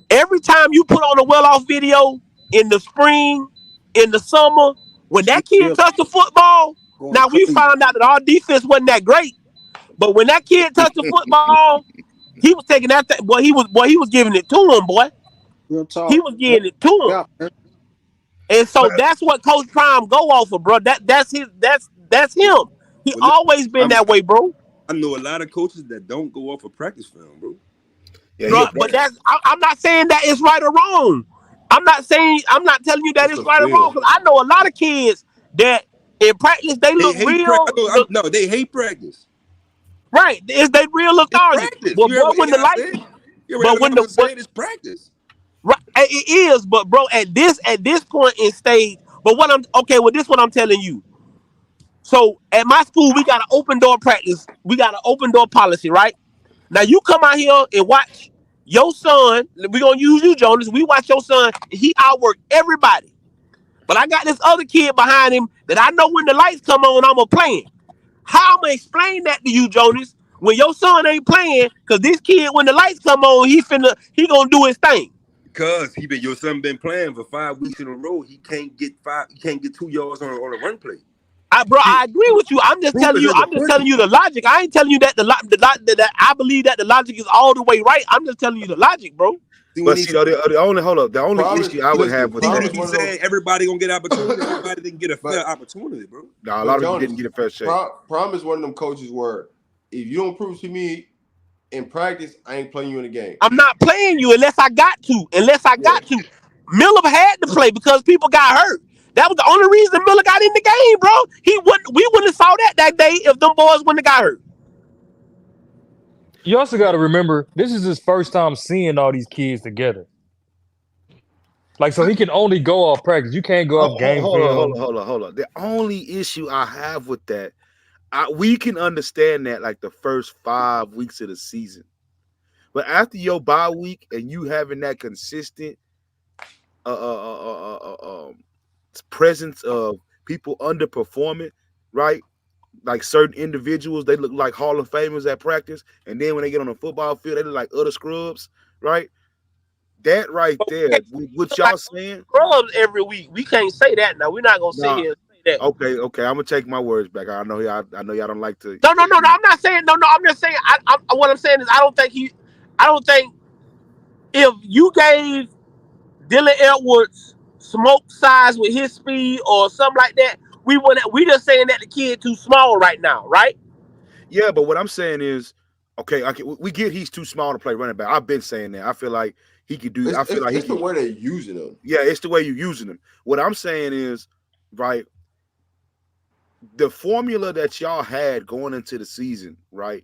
Every time you put on a well-off video in the spring, in the summer, when that Steve kid Bill touched the football, going now we crazy. found out that our defense wasn't that great. But when that kid touched the football, he was taking that. Boy, he was giving it to him, boy. Real He talk. was getting it to him. Yeah, man. And But so that's what Coach Prime go off of, bro. That's him. He Well, always been I'm, that way, bro. I know a lot of coaches that don't go off of practice film, bro. yeah, he Bro, a but pro. I'm not saying that it's right or wrong. I'm not telling you that It's it's a right or wrong feel. because I know a lot of kids that in practice they They look hate practice. real, look No, they hate practice. right. Is they real It's lethargic? practice. Well, You heard boy, what when the AI light, said? You ever heard but a when governor the say it? It's practice. right, it is, but bro, at this point in stage, but what I'm okay with this, what I'm telling you. So at my school, we got an open door practice. We got an open door policy, right? Now you come out here and watch your son. We gonna use you, Jonas. We watch your son. He outwork everybody. But I got this other kid behind him that I know when the lights come on, I'm gonna play him. How I'm gonna explain that to you, Jonas? When your son ain't playing, cause this kid, when the lights come on, he gonna do his thing. Because your son been playing for 5 weeks in a row. He can't get 2 yards on a run play. Bro, See, I agree with you. I'm just proof telling is you. in the I'm just telling pudding. you the logic. I ain't telling you that that I believe that the logic is all the way right. I'm just telling you the logic, bro. See But when he see, the only hold up. The only Promise, issue I would listen, have with see when that, Promise he one of said those, everybody gonna get opportunity, everybody didn't get a fair but opportunity, bro. nah, a but lot of them didn't Jonas, get a fair shake. Promise one of them coaches where if you don't prove to me in practice, I ain't playing you in the game. I'm not playing you unless I got to. Unless I Yeah. got to. Miller had to play because people got hurt. That was the only reason Miller got in the game, bro. We wouldn't have saw that day if them boys wouldn't have got hurt. You also got to remember this is his first time seeing all these kids together. Like, so he can only go off practice. You can't go off game film. Hold on. The only issue I have with that, we can understand that like the first 5 weeks of the season, but after your bye week and you having that consistent uh, uh, uh, uh, uh, um, presence of people underperforming, right? Like certain individuals, they look like Hall of Famers at practice, and then when they get on the football field, they look like utter scrubs, right? That right But we there, can't what look like y'all saying? scrubs every week. We can't say that now. We're not gonna sit Nah, here and say that. okay, I'm gonna take my words back. I know y'all don't like to. No. I'm not saying no. I'm just saying. What I'm saying is, I don't think if you gave Dylan Edwards smoke size with his speed or something like that, we wouldn't. We just saying that the kid too small right now, right? Yeah, but what I'm saying is, okay, we get he's too small to play running back. I've been saying that. I feel like he could do. I It's, feel it's, like he it's the could. way they're using them. Yeah, it's the way you're using him. What I'm saying is, right, the formula that y'all had going into the season, right,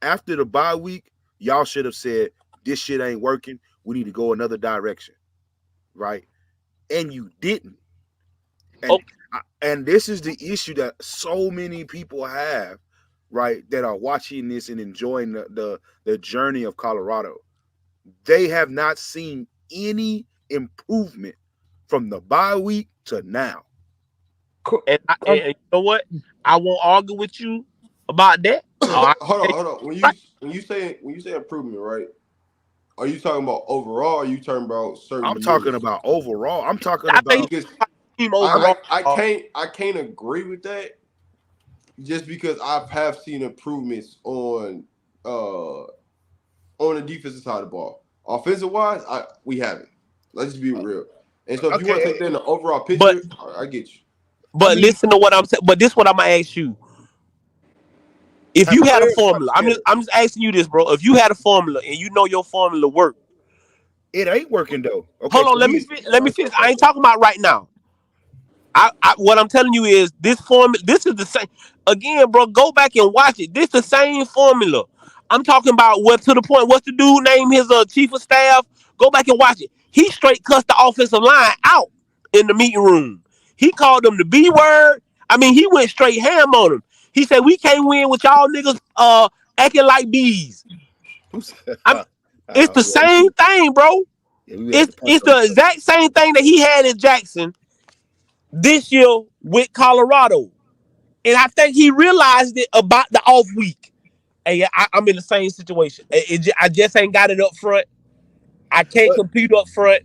after the bye week, y'all should have said this shit ain't working. We need to go another direction, right? And you didn't. And Okay. and this is the issue that so many people have, right, that are watching this and enjoying the journey of Colorado. They have not seen any improvement from the bye week to now. And you know what? I won't argue with you about that. All right. Hold on. Right. When you say improvement, right? Are you talking about overall? Or are you talking about I'm certain talking units? about overall. I'm talking I think about. he's Because team I'm overall. I can't agree with that just because I have seen improvements on the defensive side of the ball. Offensive wise, we haven't. Let's just be real. And so if you want to okay. take that in the overall But picture, I get you. I but mean, listen to what I'm saying. But this is what I'm gonna ask you. If have you had a players got formula, better? I'm just asking you this, bro. If you had a formula and you know your formula work, It ain't working though. Okay, hold on. so Let me finish. I ain't talking about right now. What I'm telling you is this formula. This is the same. Again, bro, go back and watch it. This the same formula. I'm talking about what to the point. What's the dude name? His chief of staff. Go back and watch it. He straight cussed the offensive line out in the meeting room. He called them the B word. I mean, he went straight ham on them. He said we can't win with y'all niggas acting like bees. I'm. It's the yeah, same thing, bro. we had to punch It's on each the exact same thing that he had in Jackson this year with Colorado. And I think he realized it about the off week. Hey, I'm in the same situation. I just ain't got it up front. I can't But compete up front.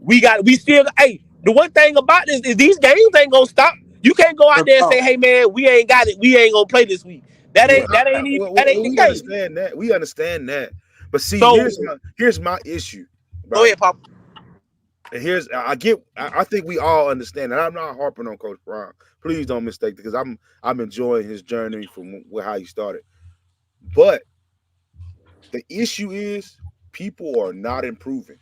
We still. Hey, the one thing about this is these games ain't gonna stop. You can't go out there and say, "Hey, man, we ain't got it. We ain't gonna play this week." That Yeah. ain't that ain't even that ain't the we case. understand that. We understand that. But see, So here's my issue, go right? ahead, Papa. And I think we all understand, and I'm not harping on Coach Brown. Please don't mistake, because I'm enjoying his journey from how he started. But the issue is people are not improving.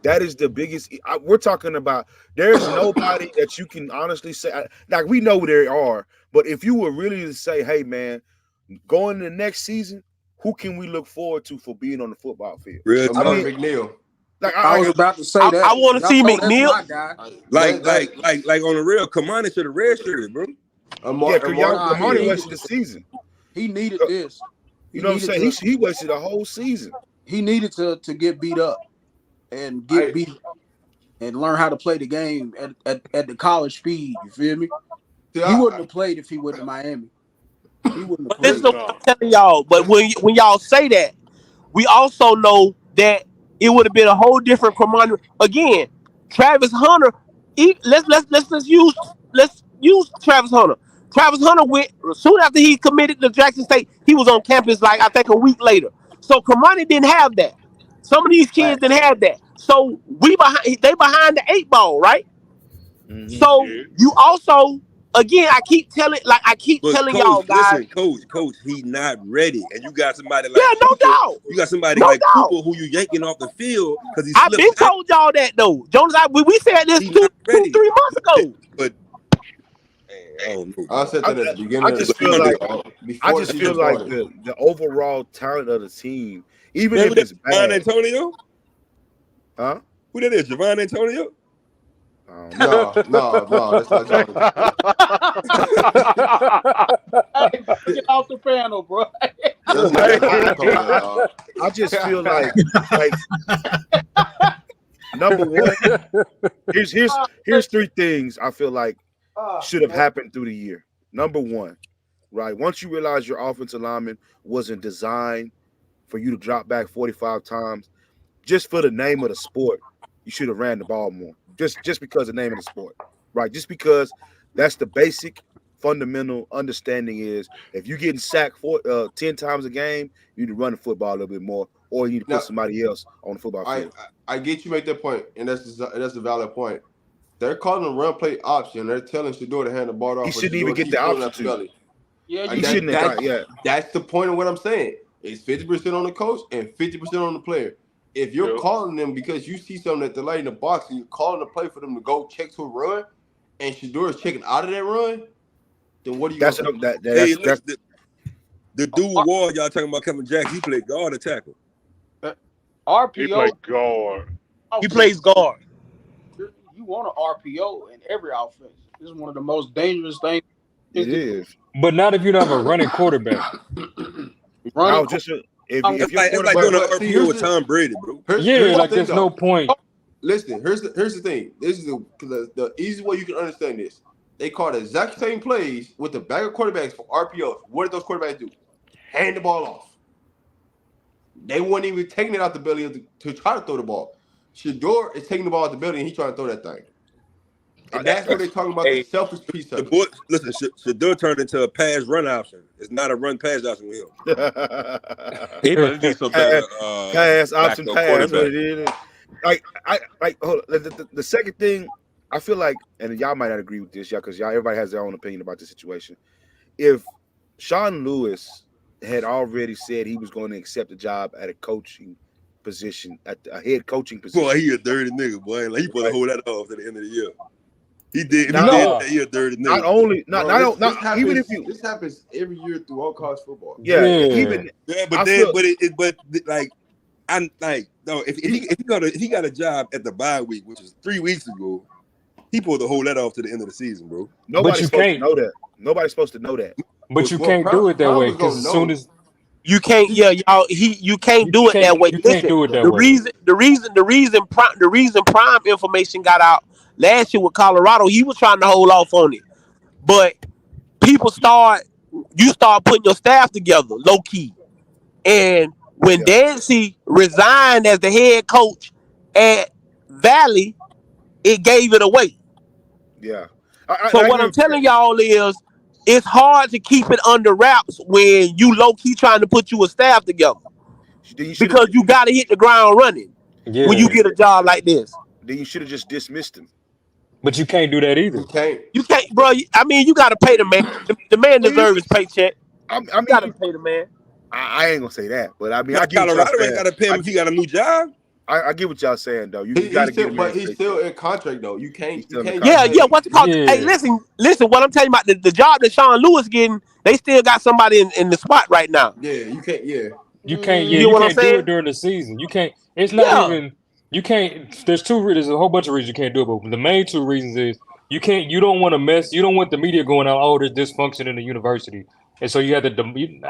That is the biggest. We're talking about. There's nobody that you can honestly say. Like, we know there are, but if you were really to say, "Hey, man, going to the next season, who can we look forward to for being on the football field?" Real I Amari talk. mean, McNeil. like I was about to say that. I want to Y'all see know that's McNeil. my guy. Like on the real, Kamani should have redshirted, bro. yeah, Amari Nah, he Kamani McNeil. wasted needed the season. he needed this. He You know what I'm needed saying? to He wasted a whole season. he needed to get beat up and get I beat and learn how to play the game at the college speed. You feel me? see, He wouldn't have played if he went to Miami. He wouldn't have But listen played. to what I'm telling y'all. But when y'all say that, we also know that it would have been a whole different command. Again, Travis Hunter. Let's use Travis Hunter. Travis Hunter went soon after he committed to Jackson State. He was on campus like I think a week later. So Kamani didn't have that. Some of these kids didn't Facts. have that. So they behind the 8 ball, right? Mm-hmm. So you also, again, I keep But telling coach, y'all guys, listen, coach, he not ready. And you got somebody yeah, like no Cooper. doubt, You got somebody no like doubt. Cooper who you yanking off the field because he I've slipped been out. told y'all that though, Jonas. We said this He two, not two, ready. 3 months ago. But man, I don't know, I man. said that at the I beginning of just the feel season, like before the season started. the overall talent of the team, even Man, if who that it's Javon bad, Antonio? huh? Who that is? Javon Antonio? I don't know. No, that's not Jonathan. Hey, get off the panel, bro. That's not Antonio, dog. I just feel like number one, here's three things I feel like should have happened through the year. Number one, right? Once you realize your offensive lineman wasn't designed for you to drop back 45 times, just for the name of the sport, you should have ran the ball more. Just because of the name of the sport, right? Just because that's the basic fundamental understanding is if you're getting sacked 10 times a game, you need to run the football a little bit more, or you need to put Now, somebody else on the football I field. I get you make that point, and that's a valid point. They're calling a run play option. They're telling Shador to hand the ball He off, but shouldn't even Shador get keeps the pulling option out the to. belly. Yeah, He you shouldn't have got. Yeah, That's the point of what I'm saying. It's 50% on the coach and 50% on the player. If you're calling them because you see something that they're light in the box and you're calling the play for them to go check to a run, and Shador is checking out of that run, then what are you that's gonna do? Hey, that's listen, the dual wall y'all talking about Kevin Jackson, he played guard or tackle. RPO. He played guard. He plays guard. You want an RPO in every offense. This is one of the most dangerous things. it is. But not if you don't have a running quarterback. I Running. was just if It's your like quarterback, doing an But see, RPO with Tom Brady, bro. Yeah, here's the like thing, there's no though. point. Listen, here's the thing. This is the easy way you can understand this. They call the exact same plays with the bag of quarterbacks for RPOs. What did those quarterbacks do? Hand the ball off. They weren't even taking it out the belly to try to throw the ball. Shador is taking the ball out the belly and he's trying to throw that thing. And that's what they're talking about, the Hey, selfish piece The of boy, it. listen, Shador turned into a pass run option. It's not a run pass option with him. He needs some better pass option backup pass. That's what quarterback. it is. Like hold on. The second thing, I feel like, and y'all might not agree with this, y'all, because everybody has their own opinion about the situation. If Sean Lewis had already said he was going to accept a job at a coaching position, at a head coaching position, Boy, he a dirty nigga, boy. Like, he supposed to hold that off to the end of the year. He did. Not He No. did. He a dirty not nigga. only Bro, this happens, even if you this happens every year through all college football. even Yeah, I but feel like I'm like no. If he got a job at the bye week, which is 3 weeks ago, he supposed to hold that off to the end of the season, bro. nobody's you supposed to can't. know that. Nobody's supposed to know that. But you Well, can't do it that Prime way was because gonna as soon know. as you can't. Yeah, y'all. You can't do it that way. you can't Listen, do it that the way. reason Prime information got out last year with Colorado, he was trying to hold off on it, but people start you start putting your staff together, low key. And when Yeah, Dancy resigned as the head coach at Valley, it gave it away. yeah. So I what agree I'm with you. telling y'all is, it's hard to keep it under wraps when you low key trying to put you a staff together Then you should have. because you got to hit the ground running when you Yeah, get a job like this. Then you should have just dismissed him. but you can't do that You either. can't. You can't, bro. I mean, you got to pay the man. The man Well, deserves his paycheck. I You got to mean, pay the man. I ain't gonna say that, but I mean, I Like get what y'all Colorado ain't saying. got to pay him if he got a new job. I get what y'all saying though. You got He's to get still, him but his he's paycheck. still in contract though. You He's can't. You still in the can't Yeah, just contract. yeah. say, What's it called? Hey, Yeah, listen. What I'm telling you about the job that Sean Lewis getting, they still got somebody in the spot right now. yeah, you can't. Yeah, you can't. You Yeah, get you what I'm can't do it saying? during the season. You can't. It's not Yeah. even. You can't. There's a whole bunch of reasons you can't do it, but the main two reasons is you can't. You don't want to mess. You don't want the media going out. Oh, there's dysfunction in the university, and so you have to.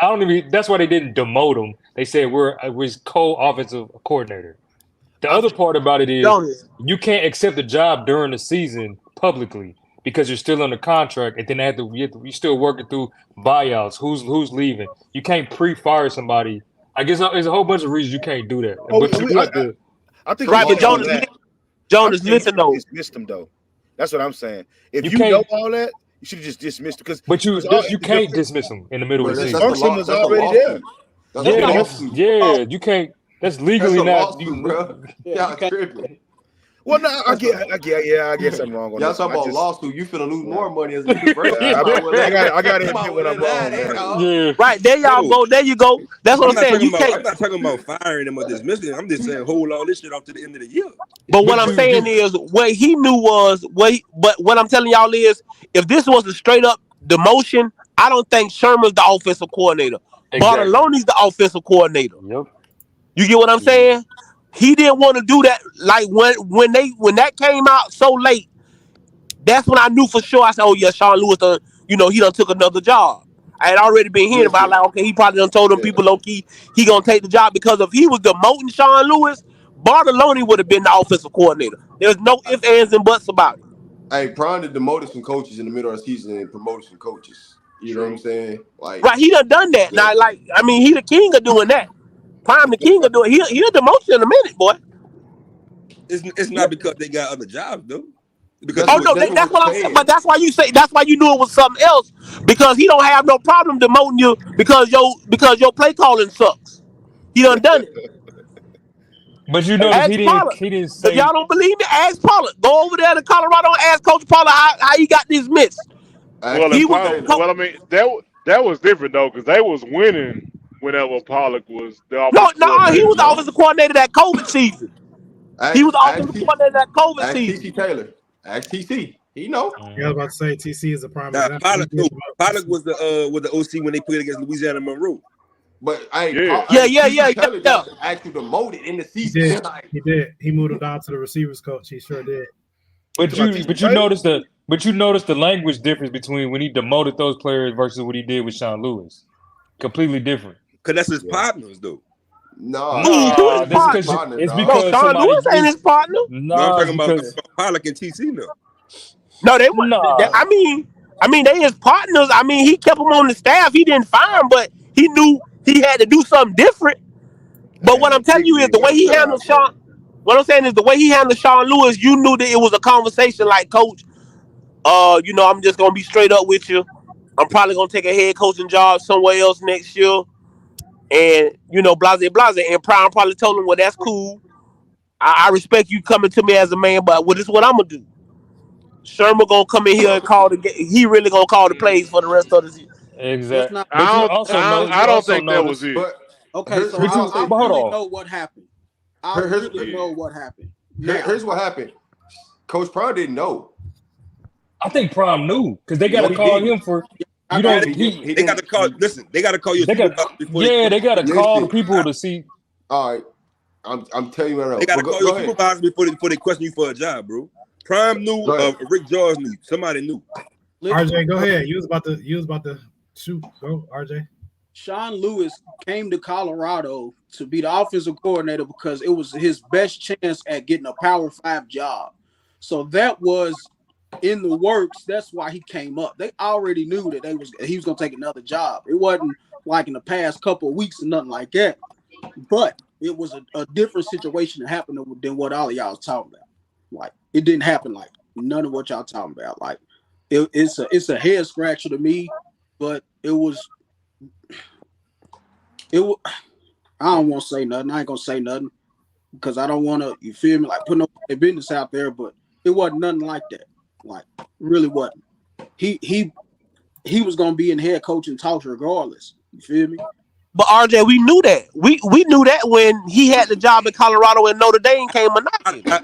I don't even. That's why they didn't demote him. They said we're his co-offensive coordinator. The I other think part about it is Jonas. you can't accept the job during the season publicly because you're still under contract, and then you're still working through buyouts. Who's leaving? You can't pre-fire somebody. I guess there's a whole bunch of reasons you can't do that, oh, but you do have to. I think he Right, but did all lawsuit. that. I'm Jonas, saying you listen should have though. dismissed him though. That's what I'm saying. If You you know can't, all that, you should have just dismissed him because but you the can't dismiss them in the middle of But the that's season. a dysfunction law. was That's a already there. lawsuit. That's a Yeah, Okay. lawsuit. you can't. That's That's legally a not. lawsuit, bro. Yeah, you Y'all can't. tripping. Well, no, That's a yeah, I guess I'm wrong on y'all this one. talking I about just, lawsuit. You finna lose yeah, more money as a university. yeah, You might well let him. I got You to might admit well when I'm let him have wrong, that, man. dog. Yeah, Right, there y'all No, go. There you go. That's what I'm I'm not saying. talking You about. can't. I'm not talking about firing him or dismissing him. I'm just saying hold all this shit off to the end of the year. But what but I'm saying is, what he knew was but what I'm telling y'all is, if this was a straight up demotion, I don't think Sherman's the offensive coordinator. exactly. Bartolone's the offensive coordinator. Yep. You get what I'm saying? He didn't want to do that. Like when that came out so late, that's when I knew for sure. I said, "Oh yeah, Sean Lewis done. He done took another job." I had already been hearing about, Listen, like, okay, he probably done told them yeah. people low key he gonna take the job, because if he was demoting Sean Lewis, Bartolone would have been the offensive coordinator. There's no ifs, ands, and buts about it. Hey, Prime did demoted some coaches in the middle of the season and promoted some coaches. You know what I'm True. saying? Like, Right? He done that. yeah. Now, like, I mean, he the king of doing that. Prime the king of doing. He'll demote you in a minute, boy. It's Yeah. not because they got other jobs though. Because That's Oh he was no, what that's what that's we're what I'm saying. But saying. that's why you say. That's why you knew it was something else, because he don't have no problem demoting you because your play calling sucks. He done it. But you Hey, notice Ask Pollard. he didn't If y'all say. don't believe me, ask Pollard. Go over there to Colorado and ask Coach Pollard how he got dismissed. Ask Well, and He TC was Taylor. well, I mean that was different though, because they was winning whenever Pollock was the offensive no, he coordinator. was the No. offensive coordinator that COVID season. He was the offensive coordinator that COVID Ask season. TC Taylor. Ask TC. He know. Yeah, I was about to say TC is a prime now example. Pollock. No, Pollock was the OC when they played against Louisiana Monroe. But hey, Yeah, Yeah, TC yeah. Taylor got actually demoted in the He season. did. Like, He did. He moved him down to the receivers coach. He sure did. you talking about TC Taylor? You notice the language difference between when he demoted those players versus what he did with Sean Lewis. Completely different. Cause that's his Yeah. partners though. nah, He ain't do his Nah, that's TC partner. because partner, it's No, dog. because Sean somebody Lewis ain't his is partner. No, I'm nah, it's talking about because Pollock and TC now. No, they were. nah. I mean, they his partners. I mean, he kept him on the staff. He didn't fire him, but he knew he had to do something different. But what Man, I'm telling big you is the league way got he fired, handled bro. Sean. What I'm saying is the way he handled Sean Lewis. You knew that it was a conversation. Like, Coach, I'm just gonna be straight up with you. I'm probably gonna take a head coaching job somewhere else next year, and blase blase. And Prime probably told him, well, that's cool. I respect you coming to me as a man, but this is what I'm gonna do. Sherman gonna come in here and call the game. He really gonna call the plays for the rest of the season. Let's Exactly. not. But Let's, I you don't also think that was notice it. But okay, here's so but I'll you say but hold really on. know what happened. I here's really know what happened. Now, here's what happened. Coach Prime didn't know. I think Prime knew because they No, gotta he call didn't. him for I you got don't He didn't. He They got to didn't. call. Listen, they got to call your they got supervisor before they yeah, they gotta call the Listen. people to see All right. I'm telling you right now. They got to But call go your ahead. supervisor before they question you for a job, bro. Prime knew. Go ahead. Rick Jaws knew. Somebody knew. RJ, go ahead. You was about to shoot. Go, RJ. Sean Lewis came to Colorado to be the offensive coordinator because it was his best chance at getting a Power 5 job. So that was in the works. That's why he came up. They already knew that he was gonna take another job. It wasn't like in the past couple of weeks or nothing like that. But it was a different situation that happened than what all of y'all was talking about. Like it didn't happen like none of what y'all talking about. Like it's a head scratcher to me, but it was. I don't want to say nothing. I ain't gonna say nothing because I don't want to. You feel me? Like put no business out there, but it wasn't nothing like that. Like really wasn't. He was gonna be in head coaching talks regardless. You feel me? But RJ, we knew that. We knew that when he had the job in Colorado and Notre Dame came a knocking. I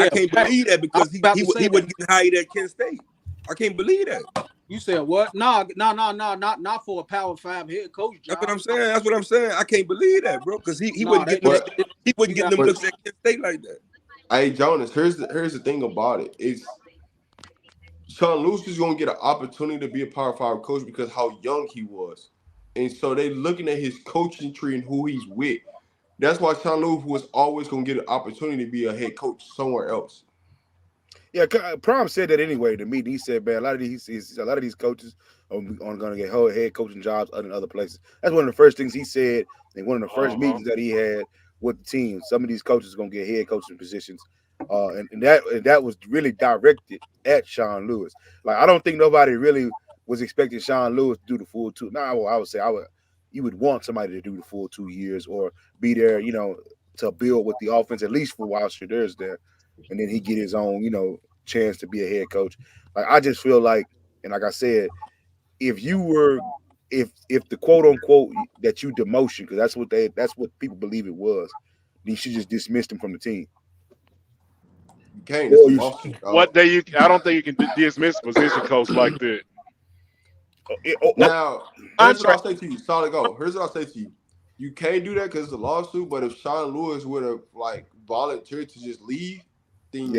can't believe that because he wasn't getting hired at Kent State. I can't believe that. You said what? No, not for a Power 5 head coach job. That's what I'm saying. I can't believe that, bro. Because he wouldn't get them looks at Kent State like that. Hey Jonas, here's the thing about it. It's Sean Lewis is gonna get an opportunity to be a Power 5 coach because how young he was. And so they looking at his coaching tree and who he's with. That's why Sean Lewis was always going to get an opportunity to be a head coach somewhere else. Yeah, Prom said that anyway to me. He said, man, a lot of these coaches are going to get head coaching jobs in other places. That's one of the first things he said in one of the first meetings that he had with the team. Some of these coaches are going to get head coaching positions. And that was really directed at Sean Lewis. Like, I don't think nobody really was expecting Sean Lewis to do the full 2. No, I would say you would want somebody to do the full 2 years or be there, to build with the offense at least for while Shadir's there, and then he get his own, chance to be a head coach. Like I just feel like, and like I said, if the quote unquote that you demotion, because that's what people believe it was, then you should just dismiss him from the team. You can't. I don't think you can dismiss a position coach like that. Now, here's what I'll say to you. Solid go. Here's what I'll say to you. You can't do that because it's a lawsuit, but if Sean Lewis would have volunteered to just leave, then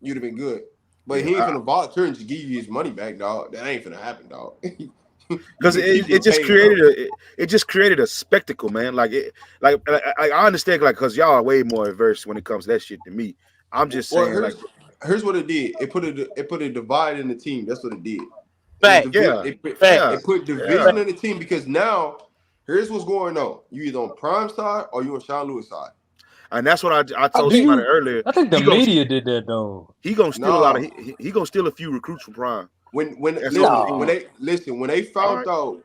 you'd have been good. But he ain't gonna volunteer and just give you his money back, dog. That ain't gonna happen, dog. Because it just created a spectacle, man. I understand, because y'all are way more averse when it comes to that shit than me. I'm just saying, here's what it did. It put a divide in the team. That's what it did. It put division in the team because now here's what's going on. You either on Prime side or you on Sean Lewis side. And that's what I told somebody earlier. I think the media did that though. He gonna steal he gonna steal a few recruits from Prime. When they found out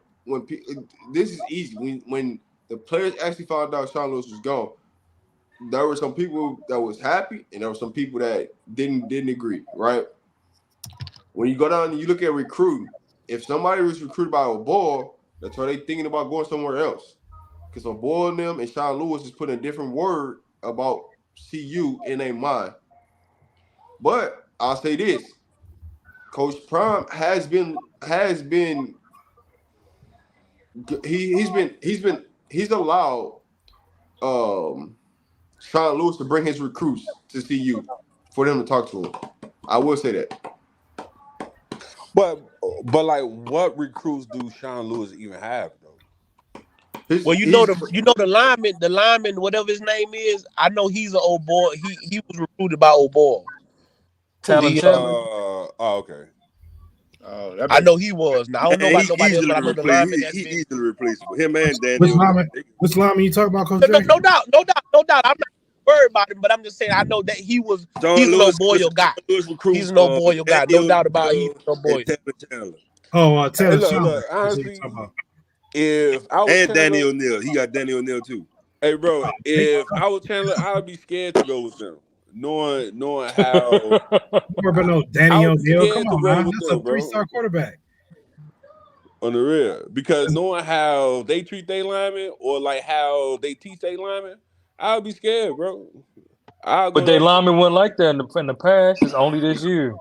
this is easy. When the players actually found out Sean Lewis was gone, there were some people that was happy and there were some people that didn't agree, right? When you go down and you look at recruiting, if somebody was recruited by a ball, that's why they thinking about going somewhere else. Because a ball in them and Sean Lewis is putting a different word about CU in their mind. But I'll say this. Coach Prime he's allowed Sean Lewis to bring his recruits to CU for them to talk to him. I will say that. But like, what recruits do Sean Lewis even have though? The lineman, whatever his name is. I know he's an old boy. He was recruited by old boy. Okay. I know he was. Now I don't know about nobody else, but I know the lineman. He's easily replaceable. Him and Daniel. Which lineman you talking about, Coach J? No doubt. I'm not worried about him, but I'm just saying I know that he's an old boy guy. He's an old boy guy. No doubt about it. He's an old boy. Taylor. Honestly, if I was and Danny O'Neal, he got Danny O'Neal too. Hey, bro, if I was Chandler, I would be scared to go with them, knowing how. About no Danny O'Neal. Come on, man. That's a 3-star quarterback. On the real, because knowing how they treat their linemen or like how they teach their linemen, I would be scared, bro. But they linemen weren't like that in the past. It's only this year.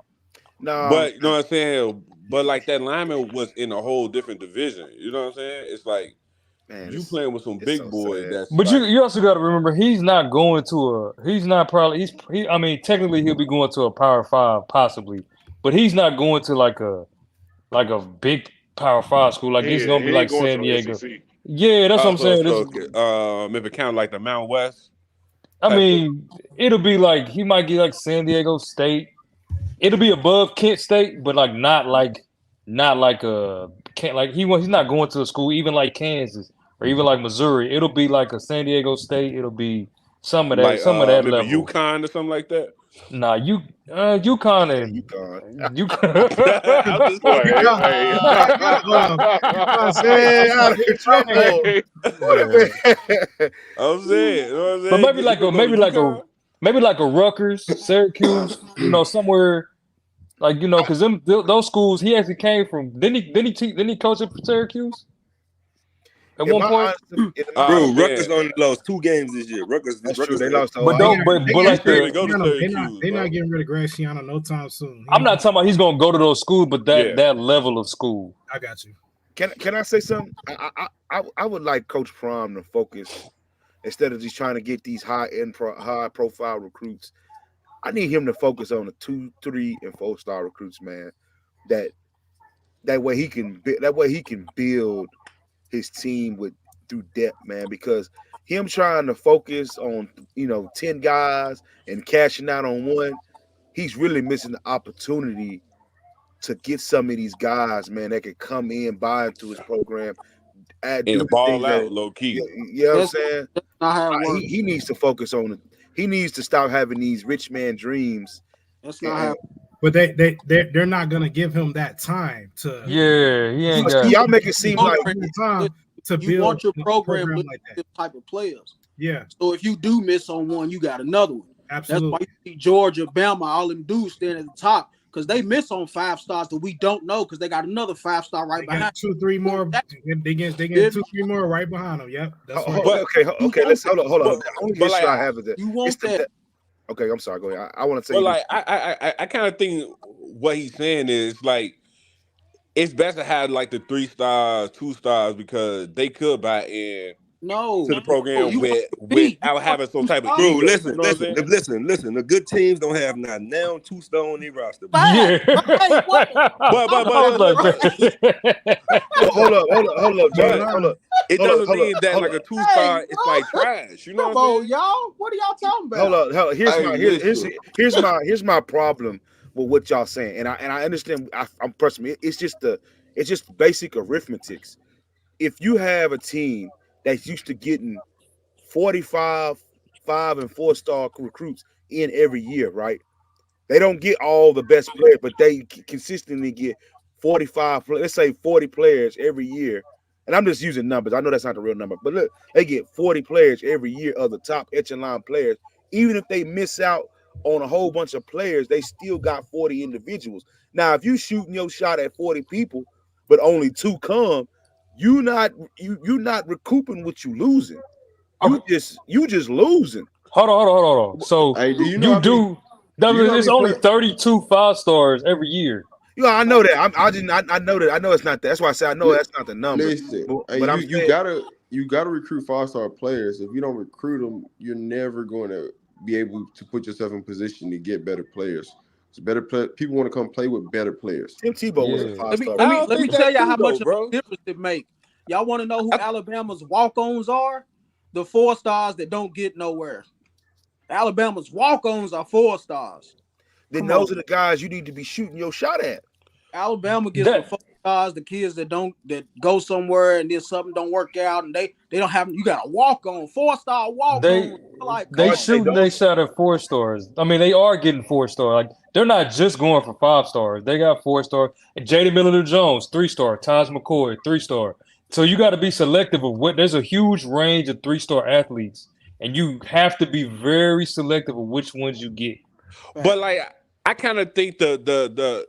No, but you know what I'm saying. But like that lineman was in a whole different division. You know what I'm saying? It's like you playing with some big boys. But you also got to remember he's not going to technically he'll be going to a Power 5 possibly, but he's not going to like a big Power 5 school. Like he's gonna be like San Diego. Yeah, that's what I'm saying. If it count like the Mountain West. I mean, it'll be like he might get like San Diego State. it'll be above Kent State, but like not like he's not going to a school even like Kansas or even like Missouri. It'll be like a San Diego State. It'll be some of Like that maybe level. UConn or something like that. Nah, UConn and UConn. I'm just Boy, saying. hey, Man, out of control. hey. I'm saying. You know what I'm saying? But maybe You like gonna go to UConn? maybe like a Rutgers, Syracuse, somewhere like because those schools he actually came from. Didn't he coach at Syracuse at one point? Bro, Rutgers only lost 2 games this year. Rutgers true. They lost. But like to go to Syracuse. They're not getting rid of Graciano no time soon. I'm not talking about he's gonna go to those schools, but that level of school. I got you. Can I say something? I would like Coach Prom to focus instead of just trying to get these high profile recruits. I need him to focus on the 2, 3, and 4-star recruits, man. That way he can build his team through depth, man. Because him trying to focus on 10 guys and cashing out on one, he's really missing the opportunity to get some of these guys, man, that could come in, buy into his program, and ball out low key. You know what I'm saying? That's not how it works. He needs to focus on it. He needs to stop having these rich man dreams. That's not how. But they're not gonna give him that time to. Yeah, he ain't got. Y'all make it seem like time to build. You want your program with like this type of players. Yeah. So if you do miss on one, you got another one. Absolutely. That's why you see Georgia, Bama, all them dudes standing at the top because they miss on 5 stars that we don't know because they got another 5-star right behind. 2, 3 more. They get 2, 3 more right behind them. Yep. That's right. But, okay. Let's hold on. The only issue I have is that you want that. Okay, I'm sorry. Go ahead. I want to say. But like, I kind of think what he's saying is like, it's best to have like the 3 stars, 2 stars because they could buy in to the program without having some type of. Bro, ego, listen. The good teams don't have not now 2 star on their roster. Yeah. But hold up, John. Hold up. It doesn't mean that like a 2-star is like trash. You know Come what I'm on, saying? y'all. What are y'all talking about? Hold up. Here's my problem with what y'all saying, and I understand. I'm personally, it's just basic arithmetics. If you have a team that's used to getting 45, 5, and 4-star recruits in every year, right? They don't get all the best players, but they consistently get 45, let's say 40 players every year. And I'm just using numbers. I know that's not the real number, but look, they get 40 players every year of the top echelon players. Even if they miss out on a whole bunch of players, they still got 40 individuals. Now, if you shooting your shot at 40 people, but only 2 come, you're not recouping what you losing. You just losing. Hold on. So Hey, it's only 32 5-stars every year. Yeah, I know that. I know that. I know it's not that. That's why I say I know that's not the number. Listen, but you gotta recruit 5-star players. If you don't recruit them, you're never going to be able to put yourself in position to get better players. So people want to come play with better players. Tim Tebow was a 5-star. Let me tell y'all how much of a difference it make. Y'all want to know who Alabama's walk-ons are? The 4 stars that don't get nowhere. Alabama's walk-ons are 4 stars. Then those are the guys you need to be shooting your shot at. Alabama gets the 4 stars, the kids that go somewhere and then something don't work out and they don't have. You got a walk-on, 4-star walk-on. They shooting they shot at 4 stars. I mean, they are getting 4 stars. Like they're not just going for 5 stars. They got 4 stars. And J.D. Miller-Jones, 3-star. Taj McCoy, 3-star. So you got to be selective of what. There's a huge range of 3-star athletes, and you have to be very selective of which ones you get. But like, I kind of think the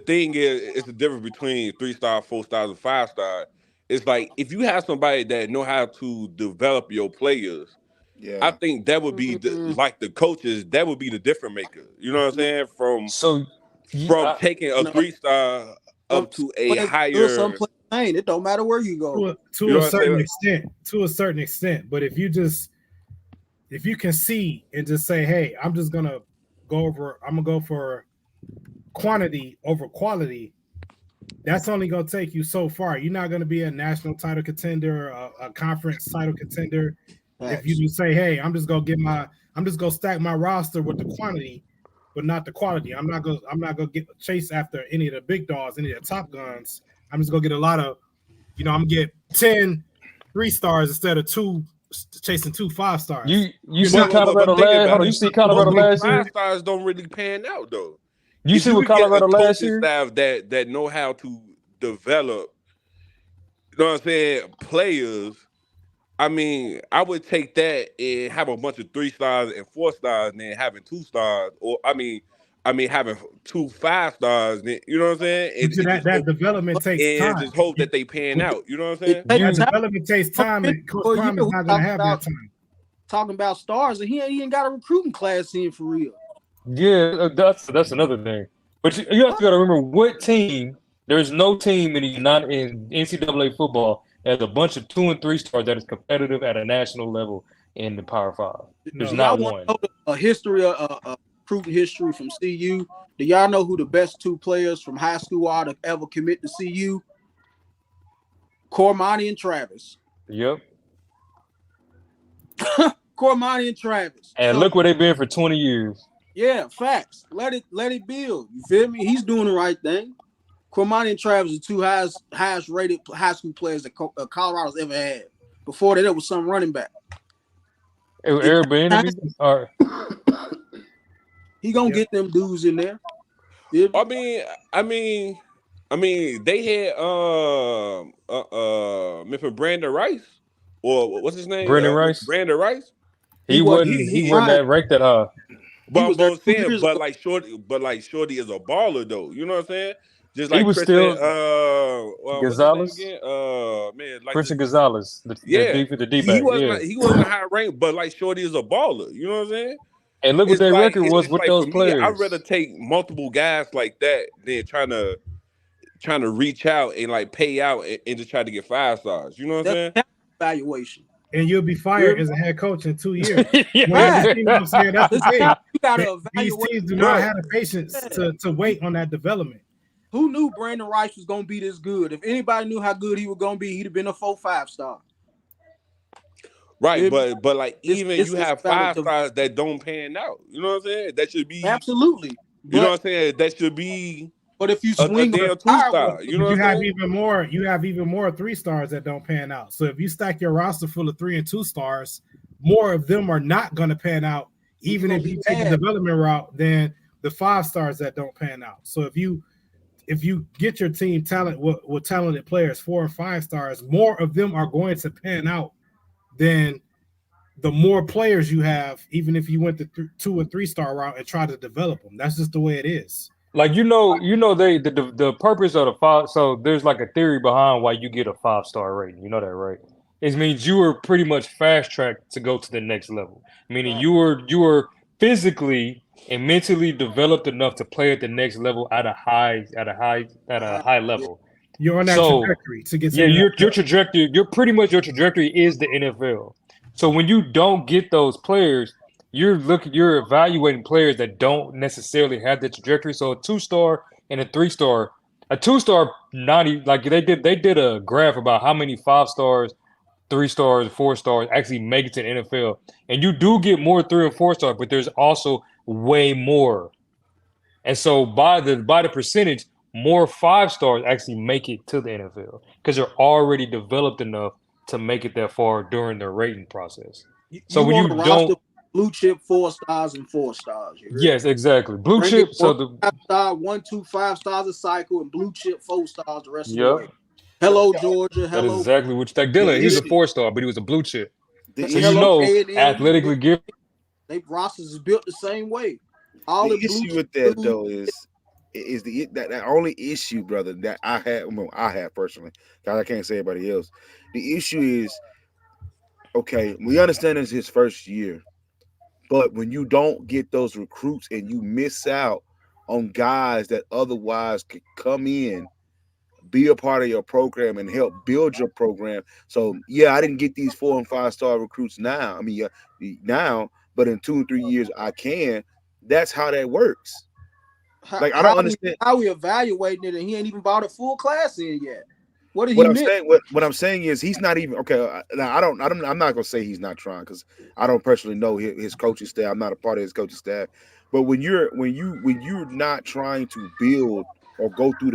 thing is the difference between 3-star, 4 stars, and 5-star. It's like if you have somebody that know how to develop your players, I think that would be like the coaches. That would be the difference maker. You know what I'm saying? From taking a 3-star up to a higher. It don't matter where you go. To a certain extent. But if you can see and just say, hey, I'm gonna go for quantity over quality, that's only gonna take you so far. You're not gonna be a national title contender, a conference title contender. If you just say, hey, I'm just gonna stack my roster with the quantity, but not the quality. I'm not gonna get chase after any of the big dogs, any of the top guns. I'm just gonna get a lot of, I'm gonna get 10 3-stars instead of chasing 2 5-stars. You see Colorado but think last. about Hold on, you it. see Colorado Most of last these year. 5-stars don't really pan out though. You If see you what could get a Colorado last coaching year. staff that know how to develop, you know what I'm saying, players. I mean, I would take that and have a bunch of 3-stars and 4-stars, and then having 2-stars, or having 2 5-stars. You know what I'm saying? And just That hope development takes and time. just hope that they pan out. You know what I'm It saying? takes That time. development takes time, and Coach For a Prime year, is we not gonna talking have about that time. talking about stars, and he ain't got a recruiting class in for real. Yeah, that's another thing. But you also got to remember what team. There's no team in NCAA football that has a bunch of 2 and 3-stars that is competitive at a national level in the Power 5. There's No. Y'all not want one. to know a history, a recruiting history from CU? Do y'all know who the best 2 players from high school are to ever commit to CU? Cormani and Travis. Yep. Cormani and Travis. And So, look where they've been for 20 years. yeah, facts. Let it build. You feel me? He's doing the right thing. Cormani and Travis are 2 highest rated high school players that Colorado's ever had. Before that, there was some running back. Airbnb. Or He gonna get them dudes in there. Yeah. I mean, they had Brandon Rice, or what's his name? Brendan Rice. Brandon Rice. He wasn't He wasn't that ranked that high. He was there I'm 2 saying, years ago. Shorty is a baller though. You know what I'm saying? Just He like was Christian, still what's his name Gonzalez. again? Man, like Christian Gonzalez, the D he back. Yeah. wasn't high ranked, but like Shorty is a baller. You know what I'm saying? And look what their record was with Like those for me, I'd players. rather take multiple guys like that than trying to reach out and like pay out and just try to get 5-stars. You know what I'm saying? That's evaluation. And you'll be fired as a head coach in 2 years. Yeah. You know what I'm saying? That's the thing. You gotta These evaluate. teams do not have the patience to wait on that development. Who knew Brandon Rice was gonna be this good? If anybody knew how good he was gonna be, he'd have been a 4-5 star. Right, but like even It's you have about 5-stars that don't pan out. You know what I'm saying? That should be absolutely. You know what I'm saying? That should be But if you a swing damn on the tire 2-star. with You know You what I'm have saying? even more 3-stars that don't pan out. So if you stack your roster full of 3 and 2 stars, more of them are not going to pan out, even if you take the development route, than the 5-stars that don't pan out. So if you get your team talent with talented players, 4 and 5 stars, more of them are going to pan out than the more players you have, even if you went the 2 and 3-star route and try to develop them. That's just the way it is. Like the purpose of the 5. So there's like a theory behind why you get a 5-star rating. You know that, right? It means you were pretty much fast tracked to go to the next level. Meaning you were physically and mentally developed enough to play at the next level at a high level. You're on that trajectory to get to your trajectory. Your trajectory is the NFL. So when you don't get those players, you're evaluating players that don't necessarily have the trajectory. So a 2-star and a 3-star, a 2-star they did a graph about how many 5-stars, 3-stars, 4-stars actually make it to the NFL. And you do get more 3 and 4-stars, but there's also way more. And so by the percentage, more 5-stars actually make it to the NFL because they're already developed enough to make it that far during the rating process. So when you don't blue chip 4 stars and 4 stars. Yes, exactly. Blue chip. So the 5-star, 1, 2, 5 stars a cycle, and blue chip 4 stars the rest of the way. Hello, Georgia. Hello. That is exactly what you Dylan. He was a 4-star, but he was a blue chip. So athletically gifted. They rosters is built the same way. All the issue with that though is that only issue, brother, that I have personally, because I can't say anybody else. The issue is, okay, we understand it's his first year, but when you don't get those recruits and you miss out on guys that otherwise could come in, be a part of your program and help build your program. So yeah, I didn't get these 4 and 5-star recruits now. I mean, now, but in 2 and 3 years I can. That's how that works. I don't understand how we evaluating it, and he ain't even bought a full class in yet. What I'm saying is he's not even okay. Now I'm not gonna say he's not trying because I don't personally know his coaching staff. I'm not a part of his coaching staff, But when you're not trying to build or go through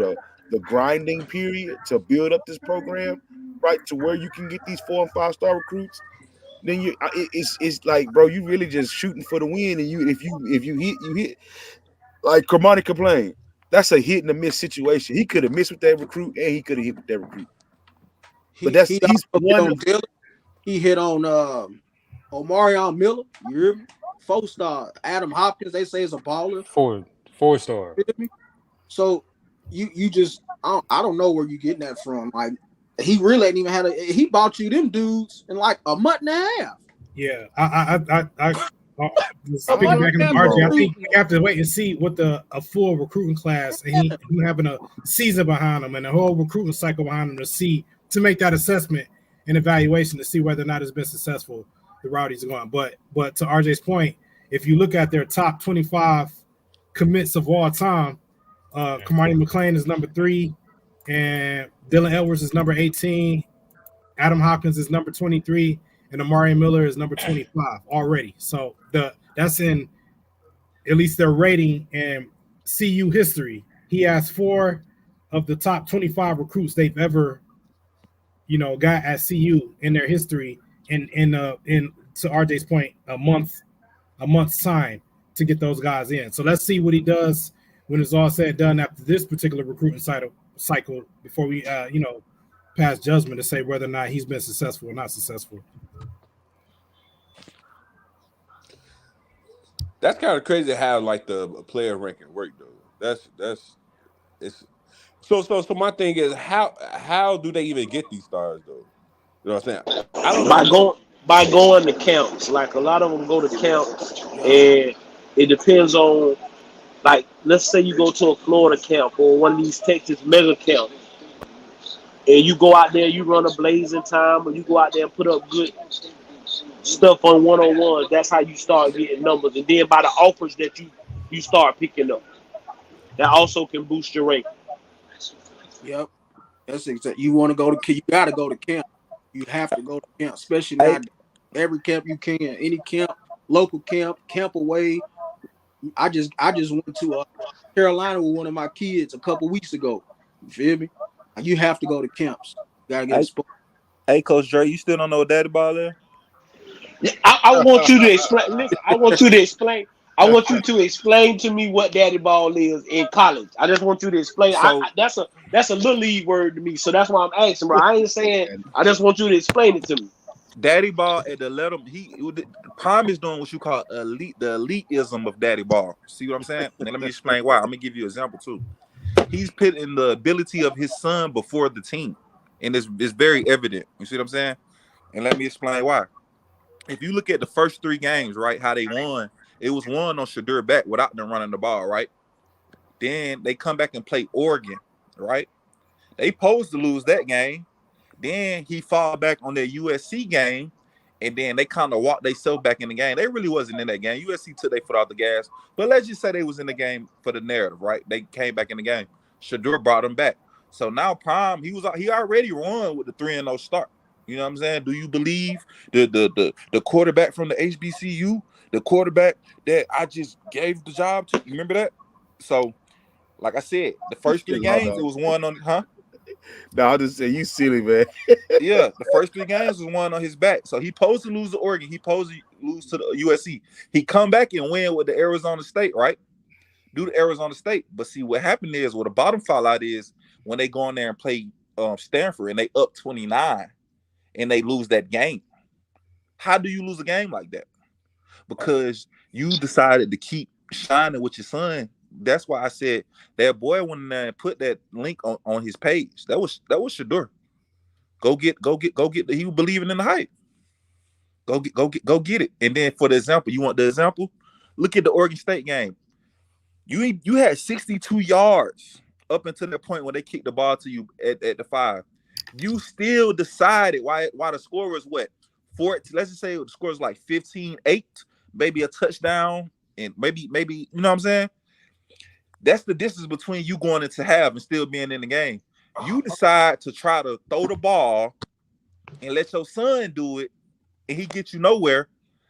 the grinding period to build up this program, right, to where you can get these 4 and 5 star recruits, then it's like, bro, you really just shooting for the win. And if you hit, you hit. Like Kermani complained, that's a hit and a miss situation. He could have missed with that recruit, and he could have hit with that recruit. But He he's also hit one on of Dylan. He hit on Omarion Miller. You hear me? 4-star. Adam Hopkins, they say is a baller. 4-star. You hear me? So you just I don't know where you getting that from. Like he really ain't even he bought you them dudes in like a month and a half. Yeah, speaking back in the RJ, I think we have to wait and see what a full recruiting class and he having a season behind him and a whole recruiting cycle behind him to make that assessment and evaluation to see whether or not it's been successful. The route he's going, but to RJ's point, if you look at their top 25 commits of all time, Kamani McLean is number 3, and Dylan Edwards is number 18. Adam Hopkins is number 23, and Amari Miller is number 25 already. So that's in at least their rating and CU history. He has 4 of the top 25 recruits they've ever, got at CU in their history. In to RJ's point, a month's time to get those guys in. So let's see what he does when it's all said and done after this particular recruiting cycle before we pass judgment to say whether or not he's been successful or not successful. That's kind of crazy how like the player ranking work though. It's so my thing is how do they even get these stars though? You know what I'm saying? I don't know. By going to camps. Like a lot of them go to camps, and it depends on, like, let's say you go to a Florida camp or one of these Texas mega camps, and you go out there, you run a blazing time, or you go out there and put up good stuff on one-on-ones. That's how you start getting numbers, and then by the offers that you start picking up, that also can boost your rank. Yep, that's exactly. You want to go to? You got to go to camp. You have to go to camp, especially now. Every camp you can, any camp, local camp away. I just went to Carolina with one of my kids a couple weeks ago. You feel me? You have to go to camps. You gotta get exposed. Hey, Coach Dre, you still don't know what daddy ball is? I want you to explain. Listen, I want you to explain. I want you to explain to me what daddy ball is in college. I just want you to explain. So, that's a little league word to me, so that's why I'm asking, bro. I ain't saying. I just want you to explain it to me. daddy ball at the letter, Prime is doing what you call the elitism of daddy ball. See what I'm saying? And let me explain why. I'm gonna give you an example too. He's putting the ability of his son before the team, and it's very evident. You see what I'm saying? And let me explain why. If you look at the first 3 games, right, how they won, it was won on Shadur back without them running the ball, right? Then they come back and play Oregon, right? They posed to lose that game. Then he fall back on their USC game, and then they kind of walked themselves back in the game. They really wasn't in that game. USC took their foot off the gas, but let's just say they was in the game for the narrative, right? They came back in the game. Shadur brought them back. So now Prime, he already won with the 3-0 start. You know what I'm saying? Do you believe the quarterback from the HBCU, the quarterback that I just gave the job to? You remember that? So, like I said, the first 3 games, it was one on, huh? No, I'll just say you silly, man. Yeah, the first 3 games was one on his back. So he supposed to lose to Oregon. He supposed to lose to the USC. He come back and win with the Arizona State, right? Do the Arizona State. But see, what happened is, what the bottom fallout is when they go in there and play Stanford and they up 29 and they lose that game. How do you lose a game like that? Because you decided to keep shining with your son. That's why I said that boy went in there and put that link on his page. That was Shadur. Go get he was believing in the hype. Go get it. And then for the example, you want the example? Look at the Oregon State game. You had 62 yards up until the point when they kicked the ball to you at the 5. You still decided why the score was what? 14, let's just say the score was like 15-8, maybe a touchdown, and maybe, you know what I'm saying? That's the distance between you going into half and still being in the game. You decide to try to throw the ball and let your son do it, and he gets you nowhere.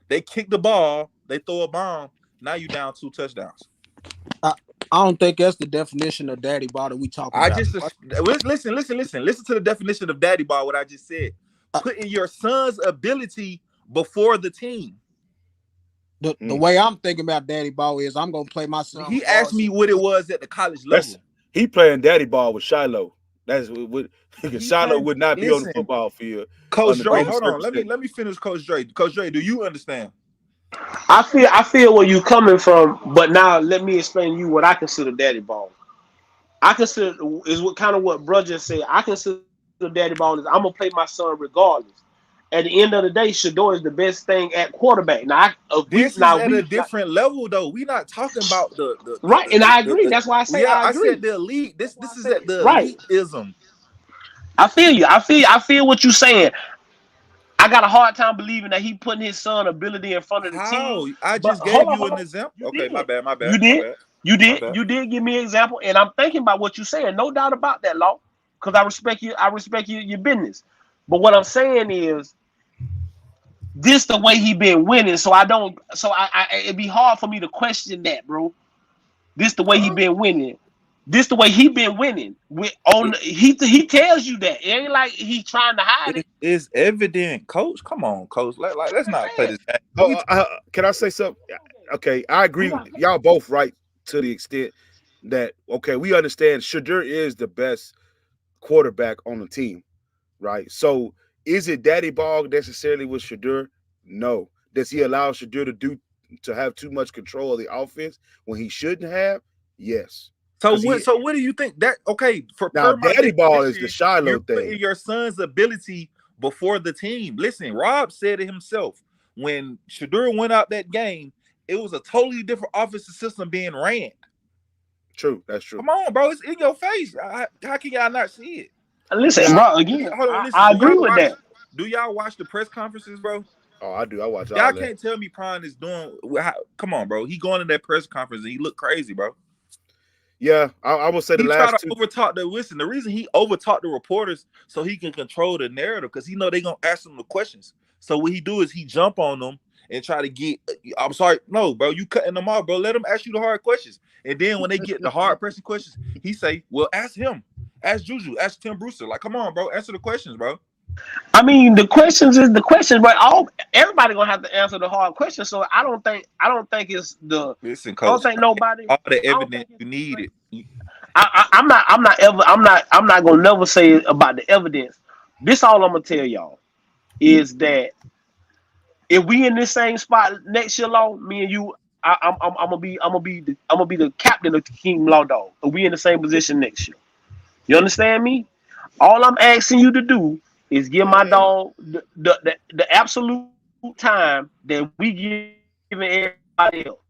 They kick the ball, they throw a bomb. Now you down 2 touchdowns. I don't think that's the definition of daddy ball that we talking I about. just listen. Listen to the definition of daddy ball. What I just said. Putting your son's ability before the team. The way I'm thinking about daddy ball is I'm gonna play my son. He asked me what it was at the college level. He playing daddy ball with Shiloh. That's what Shiloh would not be on the football field. Coach Dre, hold on. Let me finish, Coach Dre. Coach Dre, do you understand? I feel where you coming from, but now let me explain to you what I consider daddy ball. I consider is what kind of what Bro just said. I consider daddy ball is I'm gonna play my son regardless. At the end of the day, Shador is the best thing at quarterback. Now, this is at a different level, though. We're not talking about the right, and I agree. That's why I say I agree. I said the elite. This is at the elitism. I feel you. I feel what you're saying. I got a hard time believing that he putting his son ability in front of the team. I just gave you an example. Okay, my bad. You did give me an example, and I'm thinking about what you're saying. No doubt about that, Law, because I respect you. I respect your business. But what I'm saying is, this the way he been winning. So I it'd be hard for me to question that, bro. This the way he been winning. This the way he been winning. He tells you that. It ain't like he trying to hide it. It's evident, Coach. Come on, Coach. Like let's not play this game. Can I say something? Okay, I agree with y'all both right to the extent that we understand Shador is the best quarterback on the team, right? So is it daddy ball necessarily with Shador? No. Does he allow Shador to have too much control of the offense when he shouldn't have? Yes. So what do you think that for now daddy ball is the Shiloh thing. Putting your son's ability before the team. Listen, Rob said it himself. When Shador went out that game, it was a totally different offensive system being ran. True, that's true. Come on, bro. It's in your face. How can y'all not see it? Listen, bro, again, I agree with that. Do y'all watch the press conferences, bro? Oh, I do. I watch all y'all that. Can't tell me Prime is doing. Come on, bro. He going to that press conference and he look crazy, bro. Yeah, I will say the last two. Overtalk the listen. The reason he overtalked the reporters so he can control the narrative because he know they gonna ask him the questions. So what he do is he jump on them and try to get. I'm sorry, no, bro. You cutting them off, bro. Let them ask you the hard questions. And then when they get the hard pressing questions, he say, "Well, ask him, ask Juju, ask Tim Brewster. Like, come on, bro, answer the questions, bro." I mean, the questions is the questions, but everybody gonna have to answer the hard questions. So I don't think it's the. Listen, Coach, I don't think nobody. All the evidence you need it. I'm not gonna never say about the evidence. This all I'm gonna tell y'all is that if we in this same spot next year, Law, me and you, I'm gonna be the captain of the King Law Dog. If we in the same position next year, you understand me? All I'm asking you to do is give my dog the absolute time that we giving everybody else.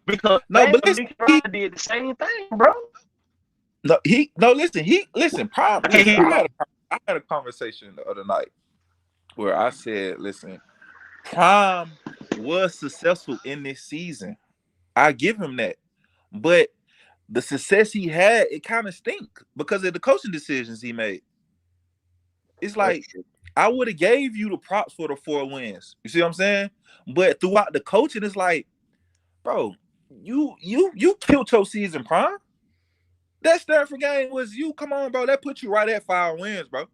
Because Lincoln did the same thing, bro. Listen. Prime. I had a conversation the other night where I said, "Listen, Prime was successful in this season. I give him that, but the success he had, it kind of stink because of the coaching decisions he made. It's like I would have gave you the props for the 4 wins. You see what I'm saying? But throughout the coaching, it's like, bro, you killed your season, Prime. That Stanford game was you. Come on, bro. That put you right at 5 wins, bro.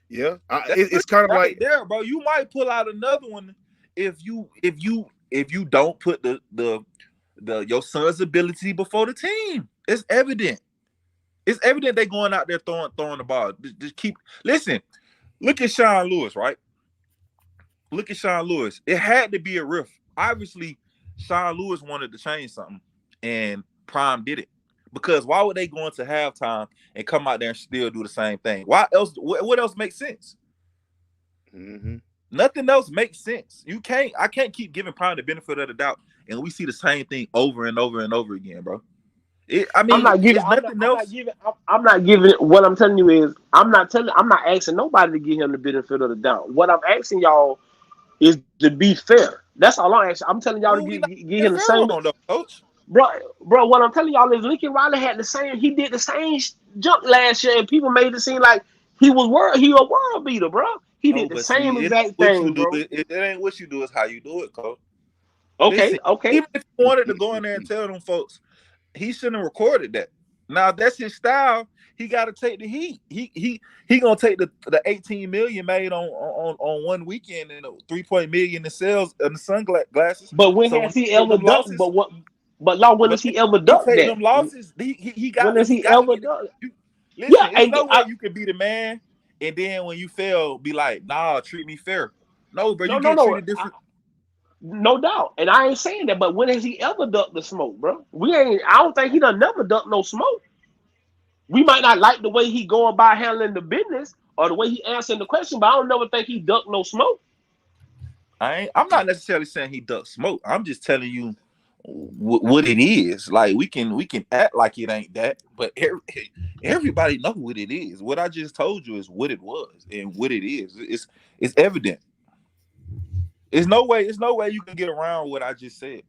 Yeah, it's kind of like there, bro. You might pull out another one if you don't put the your son's ability before the team. It's evident. It's evident they going out there throwing the ball. Just listen. Look at Sean Lewis, right? Look at Sean Lewis. It had to be a riff. Obviously, Sean Lewis wanted to change something, and Prime did it. Because why would they go into halftime and come out there and still do the same thing? Why else? What else makes sense? Mm-hmm. Nothing else makes sense. I can't keep giving Prime the benefit of the doubt, and we see the same thing over and over and over again, bro. I'm not giving. What I'm telling you is, I'm not asking nobody to give him the benefit of the doubt. What I'm asking y'all is to be fair. That's all I'm asking. I'm telling y'all to give him the same. Coach. Bro, what I'm telling y'all is Lincoln Riley had the same. He did the same junk last year, and people made it seem like he a world beater, bro. He did the same exact thing, bro. It ain't what you do; it's how you do it, Coach. Okay, Listen, okay. even if he wanted to go in there and tell them folks, he shouldn't have recorded that. Now that's his style. He got to take the heat. He gonna take the 18 million made on one weekend and 3 million in sales and the sunglasses. But when So has when he he take ever them done? losses, But Law, when when has he ever he done take that? them losses, he When got has to he ever get done? it. Yeah, Listen, it's and no way you can be the man and then when you fail, be like, nah, treat me fair. No, bro, you get no. treated different. No doubt, and I ain't saying that. But when has he ever ducked the smoke, bro? We ain't. I don't think he done never ducked no smoke. We might not like the way he going about handling the business or the way he answering the question, but I don't never think he ducked no smoke. I'm not necessarily saying he ducks smoke. I'm just telling you what it is. Like we can act like it ain't that, but everybody know what it is. What I just told you is what it was and what it is. It's evident. There's no way you can get around what I just said.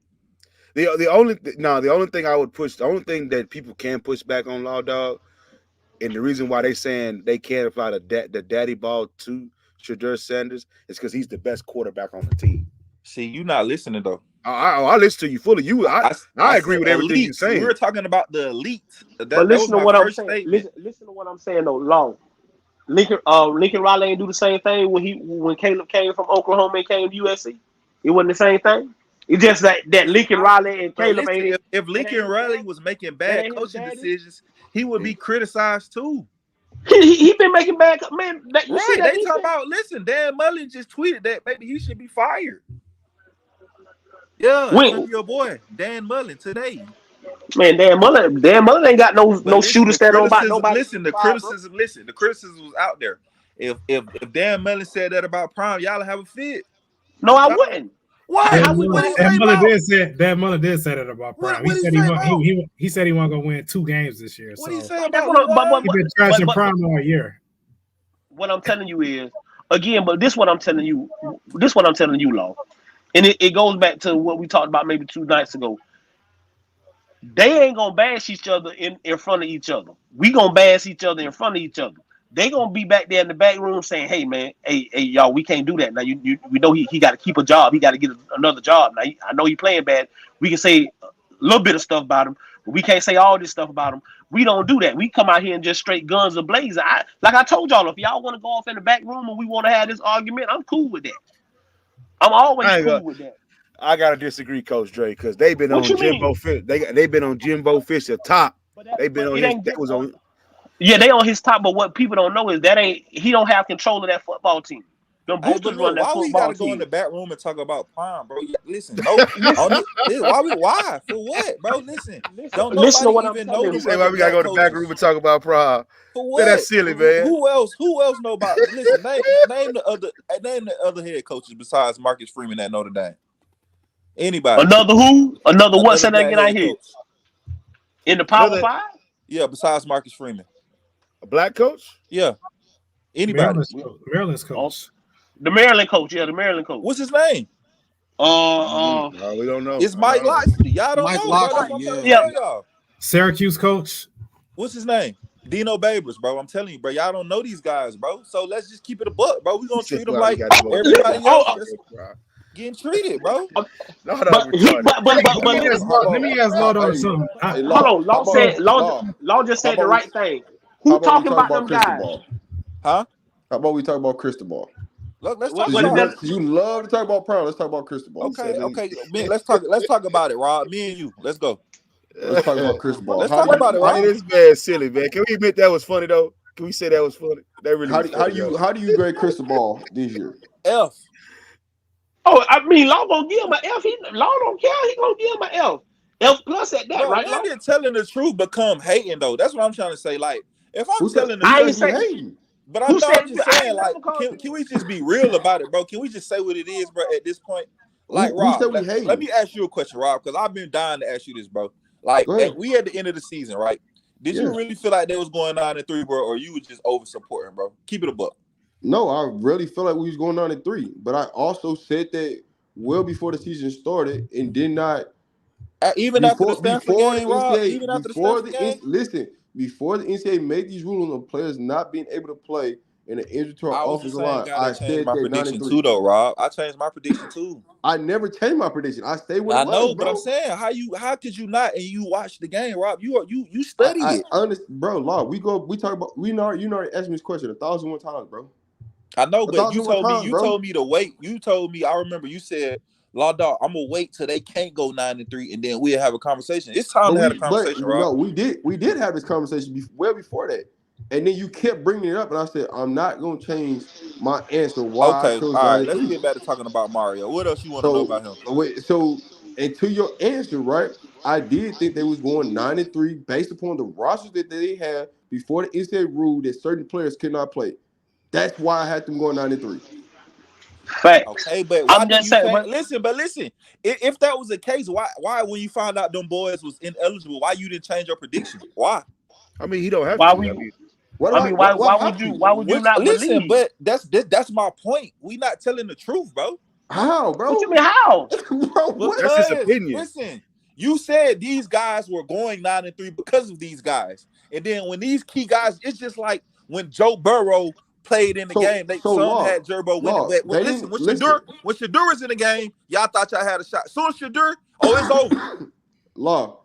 The only thing I would push, the only thing that people can push back on Law Dog, and the reason why they saying they can't apply the daddy ball to Shedeur Sanders is because he's the best quarterback on the team. See, you not listening though. I listen to you fully. I agree with everything you're saying. We were talking about the elite. But That was listen to my what I'm first saying. statement. Listen to what I'm saying though. Long. Lincoln Riley ain't do the same thing when Caleb came from Oklahoma and came to USC. It wasn't the same thing. It's just that Lincoln Riley and But Caleb listen, ain't. if That ain't Lincoln his Riley daddy. was making That bad ain't his coaching daddy. decisions, he would be criticized too. He been making bad man. You see Right? that They talk defense? about. Listen, Dan Mullen just tweeted that maybe he should be fired. Yeah, in front When of your boy Dan Mullen today. man, Dan Mullen ain't got no But listen, shooter the stand on about criticism. nobody Listen, getting fired, bro. the criticism was out there. If Dan Mullen said that about Prime, y'all have a fit. No, I Y'all, wouldn't. what? I would What not. he say about? Dan Muller did say that about Prime. He What he said say about? he said he wasn't gonna win 2 games this year. What he So say That's about what. Lewan? he been trashing Prime all year. What I'm telling you is again. But this what I'm telling you. This what I'm telling you, Law. And it goes back to what we talked about maybe 2 nights ago. They ain't gonna bash each other in front of each other. We gonna bash each other in front of each other. They gonna be back there in the back room saying, "Hey man, hey y'all, we can't do that now. We know he got to keep a job. He got to get another job. Now I know he playing bad. We can say a little bit of stuff about him, but we can't say all this stuff about him. We don't do that. We come out here and just straight guns ablazing. Like I told y'all, if y'all want to go off in the back room and we want to have this argument, I'm cool with that. I'm always cool with that. I gotta disagree, Coach Dre, because they've been What on you Jimbo mean? Fish. They've been on Jimbo Fisher top. They've been But on it his. ain't. That was on. Yeah, they on his top, but what people don't know is that ain't he don't have control of that football team. Them Hey, but boosters run look, that why we gotta football go in the team. back room and talk about Prime, bro? Listen, no, Listen, why for what, bro? Listen, don't listen to nobody what I'm even know telling You them you. say why other we gotta black go to the back coaches. room and talk about Prime? For Man, that's what? silly, man. Who else know about? Listen, name the other head coaches besides Marcus Freeman at Notre Dame. Anybody? Another who? Another what? Another Say that black again. I head hear coach. in the Power Another Five. Yeah, besides Marcus Freeman. a black coach. Yeah, anybody. Maryland's Oh, coach. the Maryland coach. Yeah, the Maryland coach. What's his name? No, we don't know. It's Mike Locksley. Y'all don't Mike know, bro. That's Locksley, what I'm trying to yeah. Yeah, tell y'all. Syracuse coach. What's his name? Dino Babers, bro. I'm telling you, bro. Y'all don't know these guys, bro. So let's just keep it a buck, bro. We He gonna said, treat them "Well, we like got to go back listen. everybody room." else Oh, that's getting treated, bro. No, no, but he, retarded. Let me listen. ask Lord something. Hey, Hold Law. on. How about Law just how said the about we right thing. how Who about we talking talk about about them crystal guys? ball? Huh? How about we talk about crystal ball? Look, let's What, talk what is about it. that? You love to talk about Prime. Let's talk about crystal ball. He said, Okay. Man, let's talk about it, Rob. Me and you. Let's go. Let's talk about crystal ball. Let's How talk do about you it, how Rob. do "Man, you this man's silly, man. Can we admit that was funny though? Can we say that was funny? That really was funny, though. how do you grade crystal ball this year? F. Oh, I mean, Law gonna give him an F. Law don't care. He gonna give him an F. F plus at that, Bro, right, when Law? did telling the truth become hating though? That's what I'm trying to say. Like, if I'm telling the Who I said ain't truth, we say. hating? but Who said? I'm just I saying, ain't like, never called you. can we just be real about it, bro? Can we just say what it is, bro, at this point? Like, Who Rob, said we let hating? me ask you a question, Rob, because I've been dying to ask you this, bro. Like, Go ahead. we at the end of the season, right? Did you Yeah. really feel like that was going on in 3, bro, or you were just over supporting, bro? Keep it a buck. No, I really feel like we was going on at 3. But I also said that well before the season started and did not Even after the Stanford game, Rob. Even after the Stanford game. before the NCAA made these rules on players not being able to play and an injury to our I was the offensive same line, guy I that changed said my that prediction 93. too, though, Rob. I changed my prediction too. I never changed my prediction. I stayed where I it was, know, but bro. I'm saying how could you not? And you watch the game, Rob. You study I it. understand, bro. Law, we talk about you know you already asked me this question 1,001 times, bro. I know, but 1,001 times, you bro. told me to wait. You told me. I remember you said, "Law dog, I'm gonna wait till they can't go 9-3, and then we'll have a conversation." It's time to have a conversation, Rob. No, we did have this conversation well before that, and then you kept bringing it up, and I said I'm not gonna change my answer why I Okay, chose all right. Let's 93. get back to talking about Mario. What else you want to know So about him? and to your answer, right? I did think they was going 9-3 based upon the rosters that they had before the NCAA rule that certain players could not play. That's why I had them going 9-3. Facts. Okay, but why I'm didn't just you saying, change? but Listen. If that was the case, why when you found out them boys was ineligible, why you didn't change your prediction? Why? I mean, he don't have why to. I we? mean, What I do I mean, what do I why have would you? to? Why would you not Listen, believe? but that's my point. We not telling the truth, bro. How, What you bro? mean? How? Bro, what? that's his Because opinion. listen, you said these guys were going 9-3 because of these guys, and then when these key guys, it's just like when Joe Burrow played in the game. Some had Gerbo winning, but they listen, didn't listen. when Shadur is in the game, y'all thought y'all had a shot. Soon as Shadur, it's over. Law,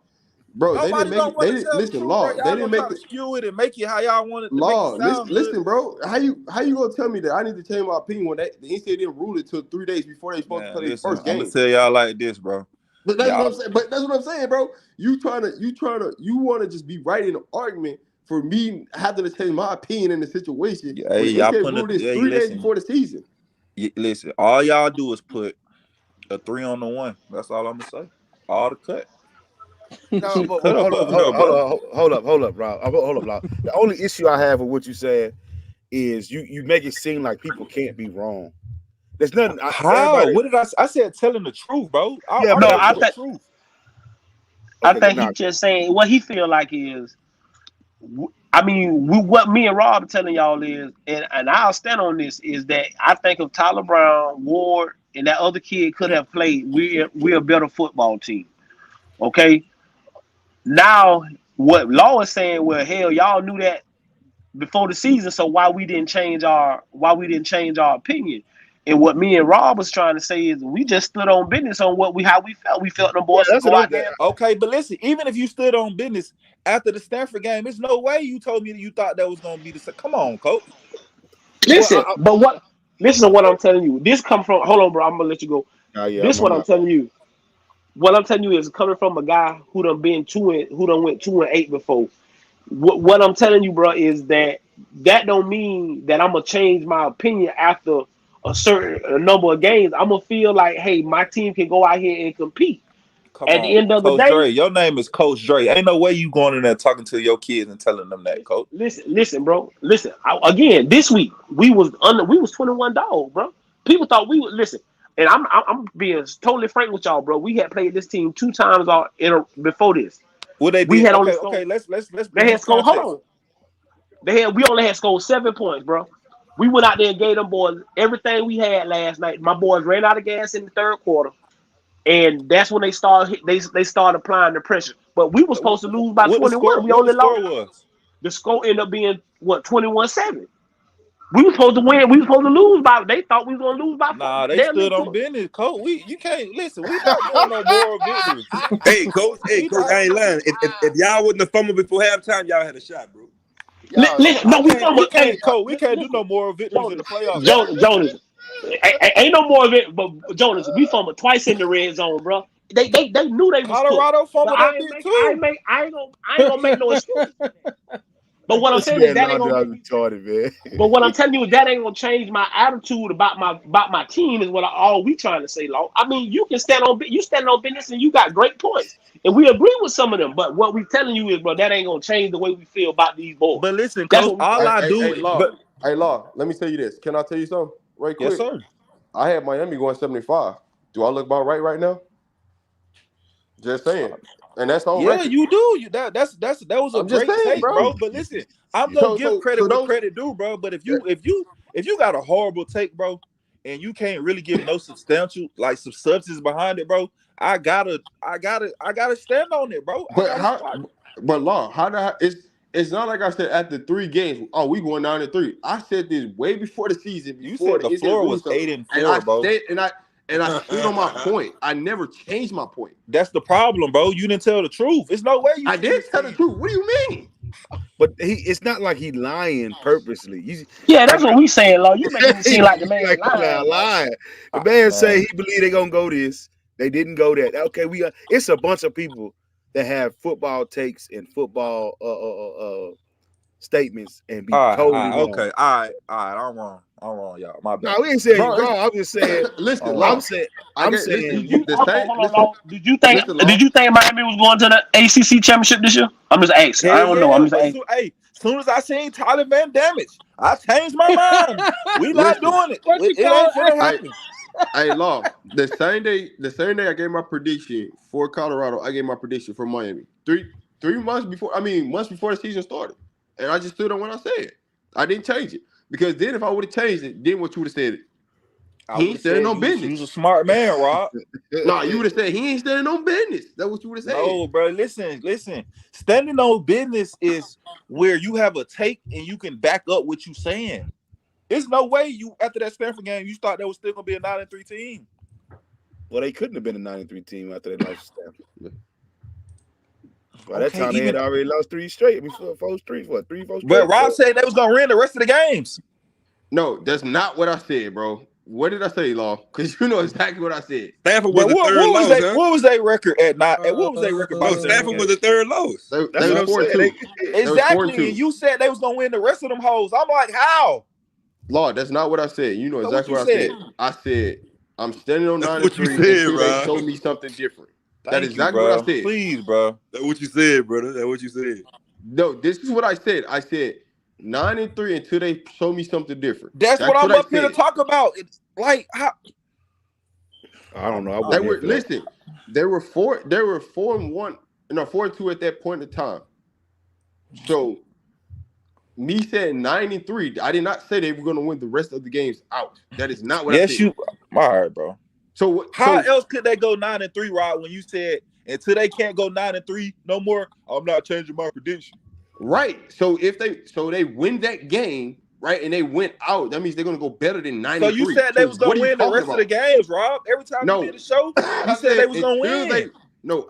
bro, they didn't Nobody make don't it. want They to didn't tell the listen. truth, bro. Law, they Y'all didn't gonna make try to the skew it and make it how y'all want it to make it law. sound good. Listen, bro. How you gonna tell me that I need to change my opinion when the NCAA didn't rule it till 3 days before they supposed to Man, play their listen, first I'm gonna game? tell y'all like this, bro. But that's what Y'all, I'm saying. But that's what I'm saying, bro. You want to just be right in an argument for me having to change my opinion in the situation when hey, the y'all NCAA putting ruled this hey, 3 days listen, before the season. listen. All y'all do is put a 3 on the 1. That's all I'm gonna say. All the cut. No, Shit, but cut up over there, bro. hold up, Rob. Hold up, Rob. The only issue I have with what you said is you make it seem like people can't be wrong. There's nothing. How? What did I said? Telling the truth, bro. Yeah, No, Arguing with the truth. I okay, think nah, he just saying what he feel like is. I mean, what me and Rob are telling y'all is, and I'll stand on this, is that I think if Tyler Brown, Ward, and that other kid could have played, we're a better football team. Okay. Now, what Law is saying, well, hell, y'all knew that before the season, so why we didn't change our opinion? And what me and Rob was trying to say is we just stood on business on how we felt. We felt them yeah, boys to that's go another out thing. there. Okay, but listen, even if you stood on business after the Stanford game, there's no way you told me that you thought that was gonna be the same. Come on, coach. Well, Listen, but what? Listen to what I'm telling you. This come from. Hold on, bro. I'm gonna let you go. yeah, This what I'm telling you. What I'm telling you is coming from a guy who done went 2-8 before. What I'm telling you, bro, is that don't mean that I'm gonna change my opinion after a number of games. I'm gonna feel like, hey, my team can go out here and compete. Come At the on, end of the Coach day, Dre. Your name is Coach Dre. Ain't no way you going in there talking to your kids and telling them that, coach. listen, bro. Listen. Again, this week we was 21 dogs, bro. People thought we would listen. And I'm being totally frank with y'all, bro. We had played this team 2 times before this. What they We did? had only Okay. scored. Let's They use had scored. Hold context. on. We only had scored 7 points, bro. We went out there and gave them boys everything we had last night. My boys ran out of gas in the third quarter, and that's when they started. They started applying the pressure. But we were supposed to lose by What the 21. score? We What the only score lost. was? The score ended up being what 21-7. We were supposed to win. We were supposed to lose by. They thought we were going to lose by 4. Nah, they Damn near stood on 20. business, coach. You can't listen. We not doing no moral victories. Hey, coach. Hey, We coach. not. I ain't lying. If y'all wouldn't have fumbled before halftime, y'all had a shot, bro. Y'all, Listen, no, we from We hey, can't, coach. We can't do listen, no moral victories in the Jonas, playoffs, coach. Jonas. Ain't no more of it, but Jonas, we from twice in the red zone, bro. They knew they was cooked, Colorado but fumbled that bit too. I ain't gonna make no excuses. But what I'm This saying is man that ain't Laundry gonna is make me. retarded, man. But what I'm telling you is that ain't gonna change my attitude about my team. Is what all we trying to say, Law. I mean, you can stand on business, and you got great points, and we agree with some of them. But what we telling you is, bro, that ain't gonna change the way we feel about these boys. But listen, That's coach. what we All telling I you. do, but Law. Let me tell you this. Can I tell you something right yes, quick? sir. I had Miami going 75. Do I look about right now? Just saying. And that's on Yeah, record. you do. That was a I'm just great saying, take, bro. bro. But listen, I'm gonna So give so credit so what those credit due, bro. But if you got a horrible take, bro, and you can't really give no substantial like some substance behind it, bro, I gotta stand on it, bro. I but gotta how squat. but Law, how do I, it's not like I said after 3 games, oh, we going 9-3. I said this way before the season. You Before said the floor was 8-4, bro. And I stood on my point. I never changed my point. That's the problem, bro. You didn't tell the truth. It's no way you. I did tell the truth. What do you mean? But it's not like he lying purposely. That's what we saying, Law. You making it seem like the man lying. The man say he believe they gonna go this. They didn't go that. Okay, it's a bunch of people that have football takes and football statements and be totally wrong. Okay, all right. I'm wrong, y'all. My bad. No, we ain't saying you're wrong. I'm just saying. Listen, I'm saying. Did you think Miami was going to the ACC championship this year? I'm just asking. I don't know. I'm just asking. Hey, as soon as I seen Tyler Van Damage, I changed my mind. We not doing it. It ain't gonna happen. Hey, Law. The same day I gave my prediction for Colorado, I gave my prediction for Miami. Three months before. Months before the season started, and I just stood on what I said. I didn't change it because then if I would have changed it, then what you would have said? He ain't standing on business. You was a smart man, Rob. No, you would have said he ain't standing on business. That's what you would have said. No, bro. Listen. Standing on business is where you have a take and you can back up what you saying. There's no way you after that Stanford game you thought there was still gonna be a 9-3 team. Well, they couldn't have been a 9-3 team after they lost Stanford. By that time, they had already lost 3 straight. Before 4 straight. But Rob said they was gonna win the rest of the games. No, that's not what I said, bro. What did I say, Law? Because you know exactly what I said. Stanford was the third lowest. What was their record at 9? What was their record? No, Stanford was the third lowest. That's what I'm saying. Exactly. And you said they was gonna win the rest of them hoes. I'm like, how? Law, that's not what I said. You know exactly what I said. I said I'm standing on 9-3 until they show me something different. That is exactly what I said. Please, bro. That's what you said, brother. That's what you said. No, this is what I said. I said 9-3 until they show me something different. That's what I'm up here to talk about. It's like how I don't know. Listen, they were 4-1, 4-2 at that point in time. So me saying 9-3, I did not say they were going to win the rest of the games out. That is not what I said. All right, bro. So how else could they go 9-3, Rob? When you said until they can't go 9-3 no more, I'm not changing my prediction. Right. So they win that game, right, and they went out, that means they're gonna go better than 9-3. So you said they was gonna win the rest of the games, Rob. Every time you did the show, you said they was gonna win.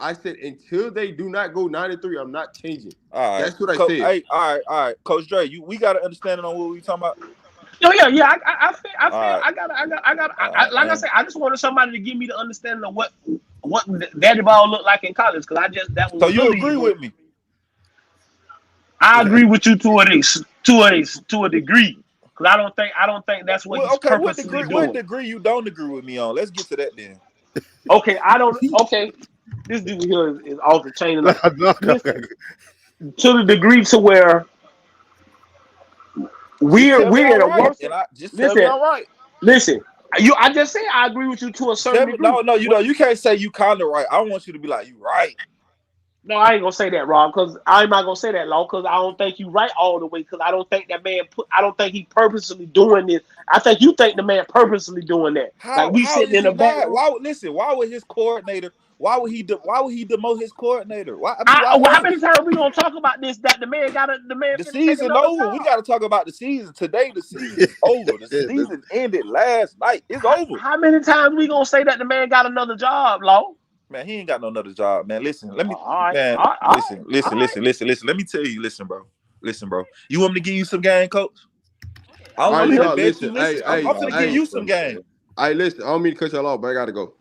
I said until they do not go 9-3, I'm not changing. All right. That's what I said. Hey, all right. Coach Dre, we got to understand on what we talking about. Yeah. I said, I just wanted somebody to give me the understanding of what Daddy Ball looked like in college, because that was. So you agree with me? I agree with you to a degree, because I don't think that's what he's purposely doing. What degree you don't agree with me on? Let's get to that then. Okay, this dude here is off the chain. Listen, to the degree to where we're at a worse. Listen. I just said I agree with you to a certain degree. No, you can't say you kind of right. I want you to be like, you right. No, I ain't gonna say that, Rob, because I'm not gonna say that, Law, because I don't think you right all the way, because I don't think that man I don't think he purposely doing this. I think you think the man purposely doing that. How sitting in the back. Why would his coordinator? Why would he demote his coordinator? How many times we gonna talk about this? That the man. The season over. We gotta talk about the season today. The season is over. The season ended last night. It's over. How many times we gonna say that the man got another job, Law? Man, he ain't got no another job, man. Listen, let me, listen. Let me tell you, listen, bro. You want me to give you some game, coach? I want you to bet you. Listen, I'm gonna give you some game. Listen. I don't mean to cut y'all off, but I gotta go.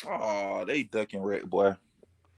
Oh, they ducking Rick, boy.